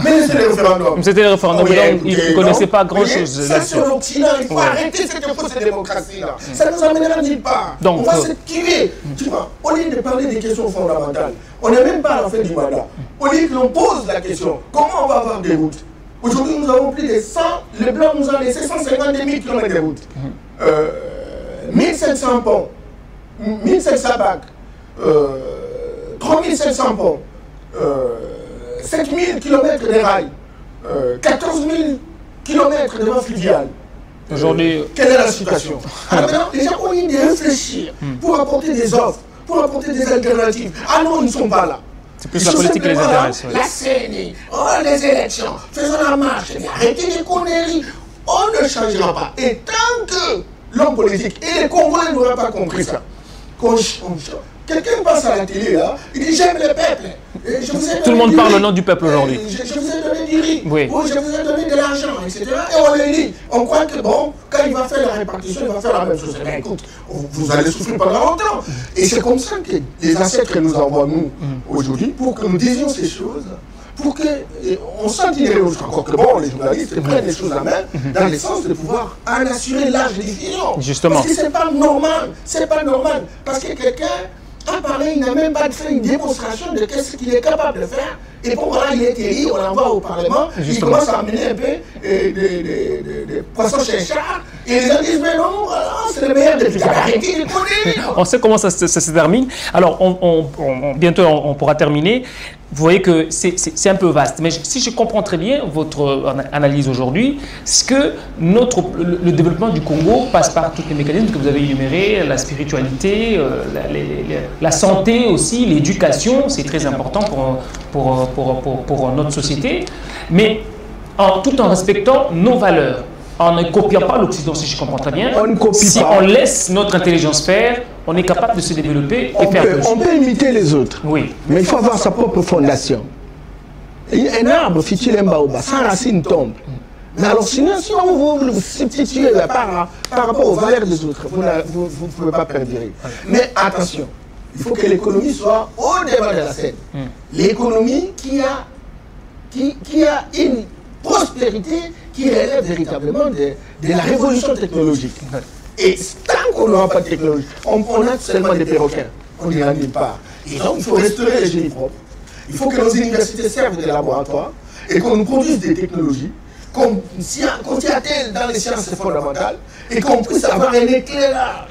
B: mais c'était les référendums.
A: C'était les référendums, donc ils ne connaissaient pas grand-chose.
B: Ça, c'est l'Occident. Il faut arrêter cette fausse démocratie-là. Ça ne nous amènera nulle part. On va se tuer. Tu vois, au lieu de parler des questions fondamentales, on n'est même pas à la fin du mandat. Au lieu que l'on pose la question, comment on va avoir des routes? Aujourd'hui, nous avons plus de 100, les Blancs nous ont laissé 150 000 km de routes. 1700 ponts, 1700 bacs, 3700 ponts, 7000 km de rails, 14 000 km de voies fluviales.
A: Aujourd'hui,
B: quelle est la situation? Alors maintenant, les gens ont envie de réfléchir pour apporter des offres, pour apporter des alternatives. Ah non, ils ne sont pas là.
A: C'est plus la politique qui les intéresse.
B: La CNI, les élections, faisons la marche, arrêtez les conneries. On ne changera pas. Et tant que l'homme politique et les Congolais n'auraient pas compris ça. Quelqu'un passe à la télé là, il dit j'aime le peuple.
A: Tout le monde parle au nom du peuple aujourd'hui.
B: Je vous ai donné du riz,
A: oui.
B: Ou je vous ai donné de l'argent, etc. Et on le dit. On croit que bon, quand il va faire la répartition, il va faire la même chose. Mais écoute, vous allez souffrir pendant longtemps. Et c'est comme ça que les ancêtres nous envoient nous aujourd'hui pour que nous disions ces choses. Pour qu'on sente une révolution. Encore que bon, les journalistes prennent les choses à main dans le sens de pouvoir en assurer large diffusion.
A: Justement.
B: Parce que c'est pas normal. C'est pas normal. Parce que quelqu'un a parlé, il n'a même pas fait une démonstration de ce qu'il est capable de faire. Et pourquoi il est élu, on l'envoie au Parlement, il commence à amener un peu des poissons chez Charles, et les gens disent, mais non, voilà, c'est le meilleur député. Arrêtez de connaître.
A: On sait comment ça se termine. Alors, bientôt, on pourra terminer. Vous voyez que c'est un peu vaste. Mais si je comprends très bien votre analyse aujourd'hui, c'est que le développement du Congo passe par tous les mécanismes que vous avez énumérés, la spiritualité, la santé aussi, l'éducation, c'est très important pour notre société, mais tout en respectant nos valeurs. En ne copiant pas l'Occident, si je comprends très bien.
B: On ne copie
A: si
B: pas.
A: on laisse notre intelligence faire, on est capable de se développer et faire plus.
B: On peut imiter les autres,
A: oui.
B: Mais il faut avoir sa propre fondation. Un arbre, fit-il un baobab, sans racine tombe. Mais alors sinon, si on vous substituez par rapport aux valeurs des autres, vous ne pouvez pas perdurer. Mais attention, il faut que l'économie soit au devant de la scène. L'économie qui a une prospérité qui relève véritablement de la révolution technologique. Et tant qu'on n'aura pas de technologie, on a seulement des perroquets, on n'ira nulle part. Et donc il faut restaurer les génies propres. Il faut que nos universités servent de laboratoire et qu'on nous produise des technologies, qu'on s'y attelle dans les sciences fondamentales et qu'on puisse avoir un éclairage,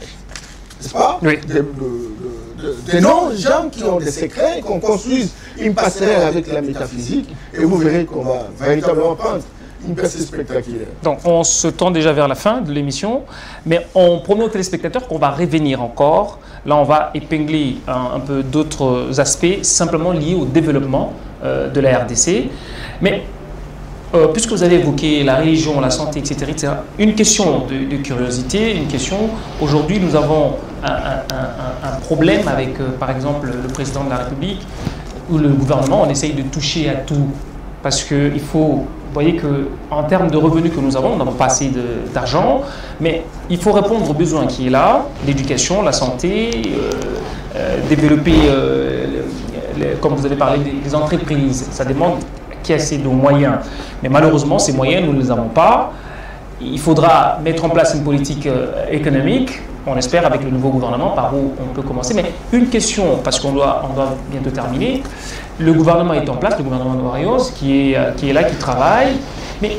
B: n'est-ce pas,
A: oui.
B: de non-gens qui ont des secrets, qu'on construise une passerelle avec la métaphysique et vous verrez qu'on va véritablement prendre une percée spectaculaire.
A: Donc on se tend déjà vers la fin de l'émission, mais on promet aux téléspectateurs qu'on va revenir encore. Là, on va épingler un peu d'autres aspects simplement liés au développement de la RDC. Mais puisque vous avez évoqué la religion, la santé, etc., une question de curiosité, une question. Aujourd'hui, nous avons un problème avec, par exemple, le président de la République ou le gouvernement. On essaye de toucher à tout parce qu'il faut... Vous voyez qu'en termes de revenus que nous avons, nous n'avons pas assez d'argent, mais il faut répondre aux besoins qui est là, l'éducation, la santé, développer, comme vous avez parlé, des entreprises. Ça demande qu'il y ait assez de moyens. Mais malheureusement, ces moyens, nous ne les avons pas. Il faudra mettre en place une politique économique, on espère avec le nouveau gouvernement, par où on peut commencer. Mais une question, parce qu'on doit bientôt terminer. Le gouvernement est en place, le gouvernement de Warriors, qui est là, qui travaille. Mais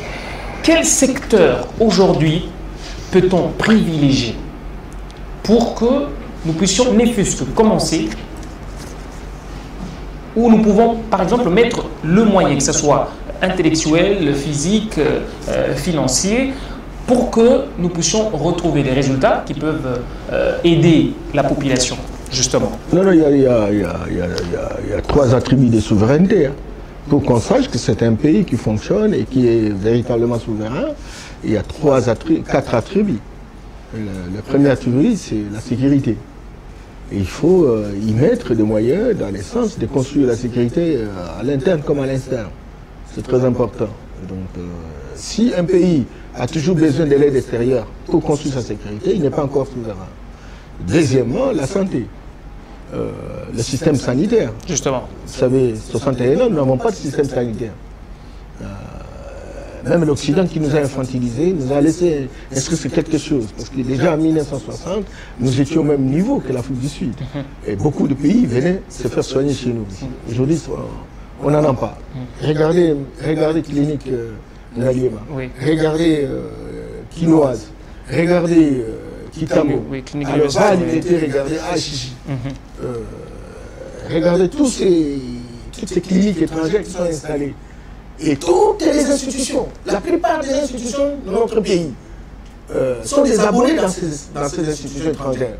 A: quel secteur aujourd'hui peut-on privilégier pour que nous puissions, ne fût-ce que commencer, où nous pouvons, par exemple, mettre le moyen, que ce soit intellectuel, physique, financier, pour que nous puissions retrouver des résultats qui peuvent aider la population, justement.
B: Non, il y a trois attributs de souveraineté. Pour qu'on sache que c'est un pays qui fonctionne et qui est véritablement souverain, il y a quatre attributs. Le premier attribut, c'est la sécurité. Et il faut y mettre des moyens dans le sens de construire la sécurité à l'interne comme à l'externe. C'est très important. Donc, si un pays a toujours besoin de l'aide extérieure pour construire sa sécurité, il n'est pas encore souverain. Deuxièmement, la santé. Le système sanitaire.
A: Justement.
B: Vous savez, 61 ans, nous n'avons pas de système sanitaire. Même l'Occident qui nous a infantilisés nous a laissé inscrire sur quelque chose. Parce que déjà en 1960, nous étions au même niveau que l'Afrique du Sud. Et beaucoup de pays venaient se faire soigner chez nous. Aujourd'hui, on n'en a pas. Regardez Clinique Naliema. Oui. Regardez Quinoise. Regardez Kitamo.
A: Oui, Clinique
B: alors, va à l'unité, regardez Achichi. Regardez toutes ces cliniques étrangères qui sont installées. Et toutes les institutions, la plupart des institutions de notre pays sont des abonnés dans ces institutions étrangères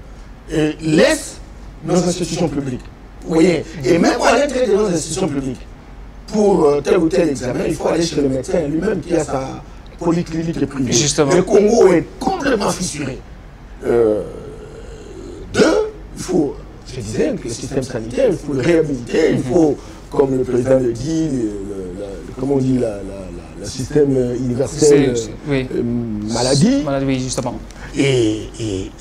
B: et laissent nos institutions publiques. Vous voyez, et même à l'intérieur de nos institutions publiques, pour tel ou tel examen, il faut aller chez le médecin lui-même qui a sa polyclinique privée.
A: Justement.
B: Le Congo est complètement fissuré. Il faut, je disais, que le système sanitaire, il faut le réhabiliter, il faut, comme le président le dit, comment on dit, le système universel maladie.
A: Oui, justement.
B: Et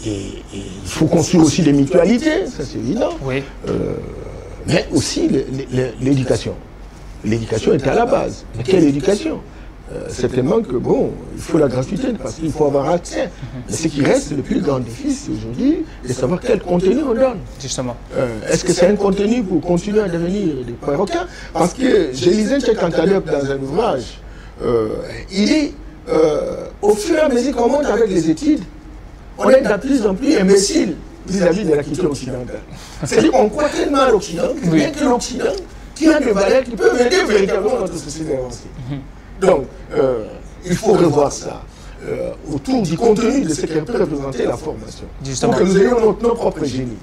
B: il faut construire aussi des mutualités, ça c'est évident.
A: Oui.
B: Mais aussi l'éducation. L'éducation est à la base. Mais quelle éducation? certainement que, bon, il faut la gratuité parce qu'il faut avoir accès. Mais ce qui reste le plus grand défi, c'est aujourd'hui de savoir quel contenu on donne.
A: Justement.
B: Est-ce que c'est un contenu pour continuer à devenir des perroquets? Parce que je lisais Cheikh Anta Diop dans un ouvrage. Il dit, au fur et à mesure qu'on monte avec les études, on est de plus en plus imbécile vis-à-vis de la culture occidentale. C'est-à-dire qu'on croit tellement à l'Occident, bien que l'Occident, qui a des valeurs qui peuvent aider véritablement notre société à avancer. Donc, il faut revoir ça autour du contenu de ce qu'elle peut représenter la formation.
A: Justement.
B: Pour que nous ayons nos propres génies.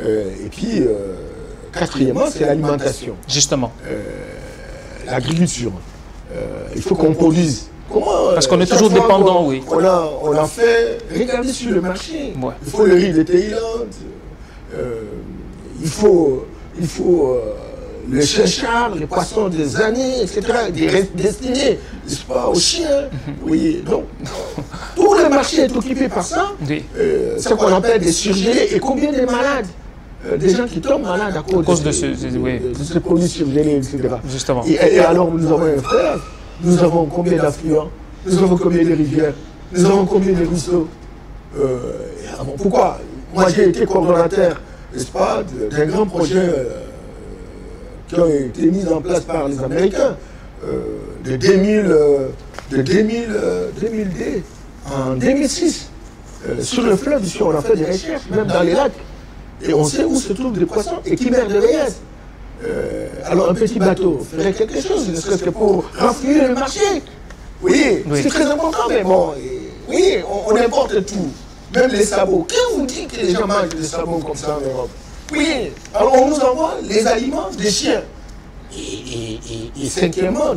B: Et puis, quatrièmement, c'est l'alimentation.
A: Justement.
B: L'agriculture. Il faut qu'on produise. Comment,
A: parce qu'on est toujours dépendant, oui.
B: On a fait, regardez sur le marché.
A: Ouais.
B: Il faut le riz de Thaïlande. Il faut le chéchard, les poissons des années, etc., destinés, n'est-ce pas, aux chiens. Oui, donc, tout le marché est occupé par ça.
A: Oui.
B: Ce qu'on appelle des surgelés. Et combien de malades, des gens qui tombent malades à cause de ces produits surgelés, etc.
A: Justement.
B: Et alors, nous avons un frère, nous avons combien d'affluents, nous avons combien de rivières, nous avons combien de ruisseaux. Pourquoi? Moi, j'ai été coordonnateur, n'est-ce pas, d'un grand projet qui ont été mis en place par les Américains de 2002 en 2006. Sur le fleuve, ici, on a fait des recherches, même dans les lacs. Et on sait où se trouvent des poissons et qui meurent de vieillesse. Alors un petit bateau ferait quelque chose, ne serait-ce que pour renflouer le marché. Oui, c'est très important, mais bon, oui, on importe tout. Même les sabots. Qui vous dit que les gens mangent des sabots comme ça en Europe? Oui, alors on nous envoie les aliments des chiens. Et cinquièmement,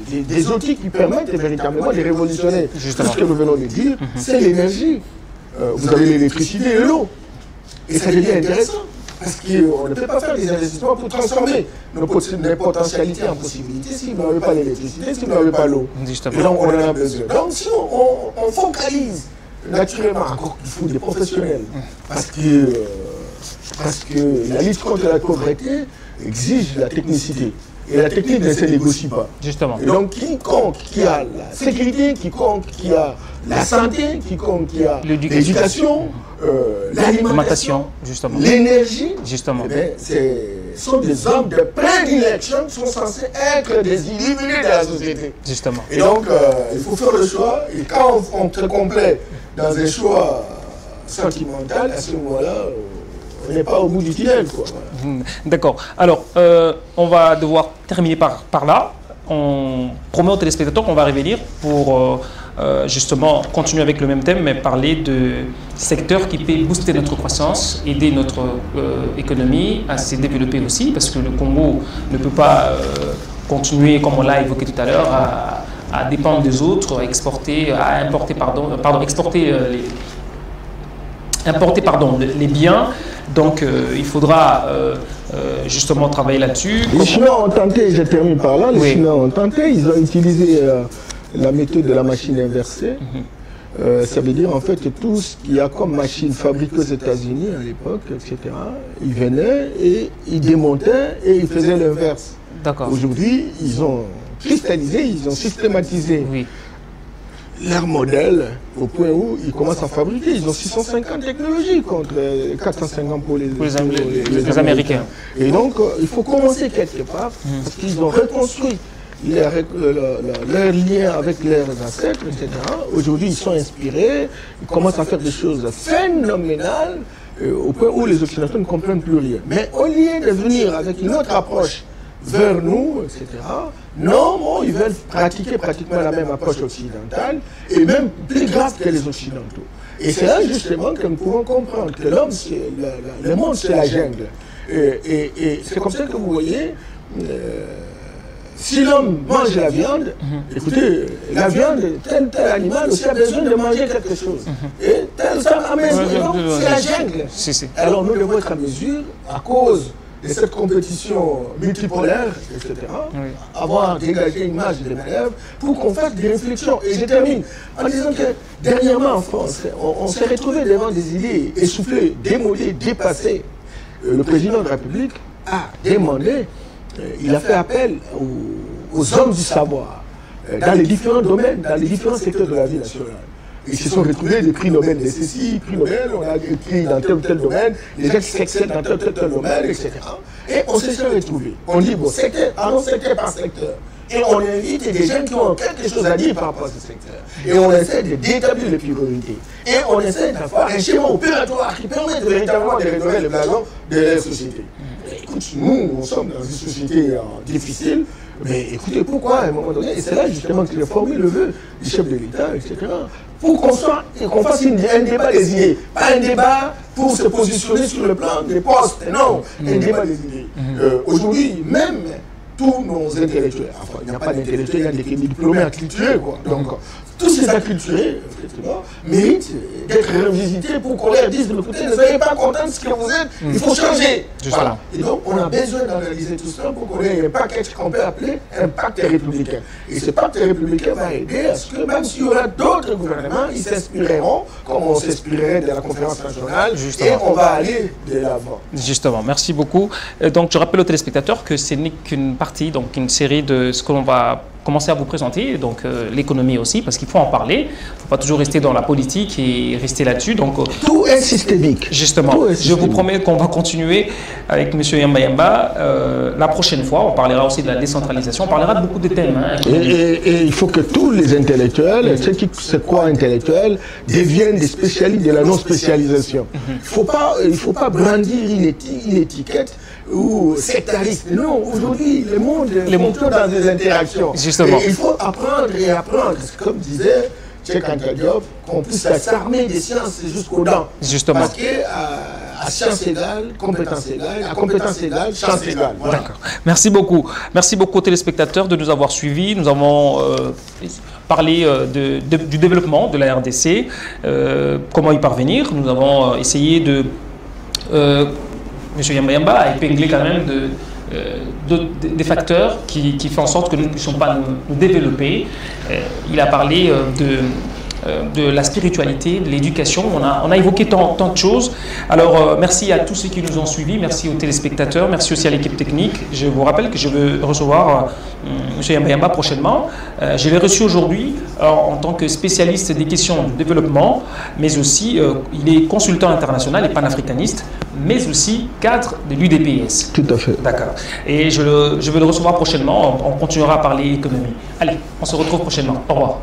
B: des outils qui permettent véritablement de révolutionner. Justement. Ce que nous venons de dire, c'est l'énergie. Vous avez l'électricité et l'eau. Et ça devient intéressant. Parce qu'on ne peut pas faire des investissements pour transformer nos potentialités en possibilités si vous n'avez pas l'électricité, si vous n'avez pas l'eau. Et donc on en a besoin. Donc si on focalise naturellement, encore qu'il faut des professionnels, parce que la lutte contre la pauvreté exige la technicité. Et la technique ne se négocie pas.
A: Justement.
B: Et donc quiconque qui a la sécurité, quiconque qui a la santé, quiconque qui a l'éducation, l'alimentation, l'énergie, justement, sont des hommes de prédilection qui sont censés être des illuminés de la société.
A: Justement.
B: Et donc, il faut faire le choix. Et quand on se complète dans un choix sentimental, à ce moment-là, on n'est pas au bout du tunnel, quoi.
A: D'accord. Alors, on va devoir terminer par là. On promet aux téléspectateurs qu'on va revenir pour justement continuer avec le même thème, mais parler de secteurs qui peuvent booster notre croissance, aider notre économie à se développer aussi, parce que le Congo ne peut pas continuer, comme on l'a évoqué tout à l'heure, à dépendre des autres, à exporter, à importer, importer les biens. Donc il faudra justement travailler là-dessus.
B: Les Chinois ont tenté, je termine par là, les Chinois ont tenté, ils ont utilisé la méthode de la machine inversée. Ça veut dire en fait tout ce qu'il y a comme machine fabriquée aux États-Unis à l'époque, etc. Ils venaient et ils démontaient et ils faisaient l'inverse. Aujourd'hui, ils ont cristallisé, ils ont systématisé leur modèle au point où ils commencent à fabriquer. Ils ont 650 technologies contre 450 pour les Américains. Et donc, il faut commencer quelque part parce qu'ils ont reconstruit leur lien avec leurs ancêtres, etc. Aujourd'hui, ils sont inspirés, ils commencent à faire des choses phénoménales au point où les Occidentaux ne comprennent plus rien. Mais au lieu de venir avec une autre approche vers nous, etc., non, ils veulent pratiquer pratiquement la même approche occidentale et même plus grave que les Occidentaux. Et c'est là justement que nous pouvons comprendre que l'homme, le monde, c'est la jungle. Et c'est comme ça que vous voyez, si l'homme mange la viande, écoutez, la viande, tel animal aussi a besoin de manger quelque chose. Et tel ça amène, c'est la jungle. Alors nous devons être à mesure, à cause de cette compétition multipolaire, etc., avoir dégagé une marge de manœuvre pour qu'on fasse des réflexions. Et je termine en disant que dernièrement en France, on s'est retrouvé devant des idées essoufflées, démodées, dépassées. Le président de la République a demandé, il a fait appel aux hommes du savoir, dans les différents domaines, dans les différents secteurs de la vie nationale. Ils se sont retrouvés des prix Nobel des ceci, prix Nobel, on a des prix dans tel ou tel domaine, les gens qui s'excellent dans tel ou tel domaine, etc. Et on se sont retrouvés. On dit, bon, secteur, allons secteur par secteur. Et on invite des gens qui ont quelque chose à dire par rapport à ce secteur. Et on essaie d'établir les priorités. Et on essaie d'avoir un schéma opératoire qui permet véritablement de rénover le blason de la société. Écoute, nous sommes dans une société difficile, mais écoutez, pourquoi à un moment donné, et c'est là justement que j'ai formé le vœu du chef de l'État, etc., pour qu'on fasse un débat des idées, pas un débat pour se positionner sur le plan des postes, non, un débat des idées. Aujourd'hui, même tous nos intellectuels, enfin, il n'y a pas d'intellectuels, il y a des diplômés acculturés, quoi. Donc, tous ces acculturés, effectivement, méritent d'être revisités pour qu'on leur dise, écoutez, ne soyez pas contents de ce que vous êtes, il faut changer. Voilà. Et donc, on a besoin d'analyser tout cela pour qu'on ait un package qu'on peut appeler un pacte républicain. Et ce pacte républicain va aider à ce que même s'il y aura d'autres gouvernements, ils s'inspireront, comme on s'inspirerait de la conférence nationale, et on va aller de l'avant.
A: Justement, merci beaucoup. Donc, je rappelle aux téléspectateurs que ce n'est qu'une partie, donc une série de ce que l'on va commencer à vous présenter, donc l'économie aussi, parce qu'il faut en parler. Il ne faut pas toujours rester dans la politique et rester là-dessus. Donc
B: tout est systémique.
A: Justement, je vous promets qu'on va continuer avec M. Yamba Yamba. La prochaine fois, on parlera aussi de la décentralisation. On parlera de beaucoup de thèmes. Hein,
B: et il faut que tous les intellectuels, ceux qui se croient intellectuels, deviennent des spécialistes de la non-spécialisation. Il ne faut pas brandir une étiquette ou sectariste. Non, aujourd'hui, le monde fonctionne dans des interactions.
A: Justement.
B: Et il faut apprendre et apprendre. Comme disait Cheikh Anta Diop, qu'on puisse s'armer des sciences jusqu'aux dents.
A: Justement.
B: Parce que à science égale, compétence égale, à compétence égale, chance égale. Voilà.
A: D'accord. Merci beaucoup. Merci beaucoup aux téléspectateurs de nous avoir suivis. Nous avons parlé du développement de la RDC, comment y parvenir. Nous avons essayé de... M. Yamba Yamba a épinglé quand même des facteurs qui font en sorte que nous ne puissions pas nous développer. Il a parlé de la spiritualité, de l'éducation. On a évoqué tant de choses. Alors, merci à tous ceux qui nous ont suivis. Merci aux téléspectateurs. Merci aussi à l'équipe technique. Je vous rappelle que je veux recevoir M. Yamba Yamba prochainement. Je l'ai reçu aujourd'hui en tant que spécialiste des questions de développement, mais aussi il est consultant international et panafricaniste, mais aussi cadre de l'UDPS.
B: Tout à fait.
A: D'accord. Et je vais le recevoir prochainement. On continuera à parler économie. Allez, on se retrouve prochainement. Au revoir.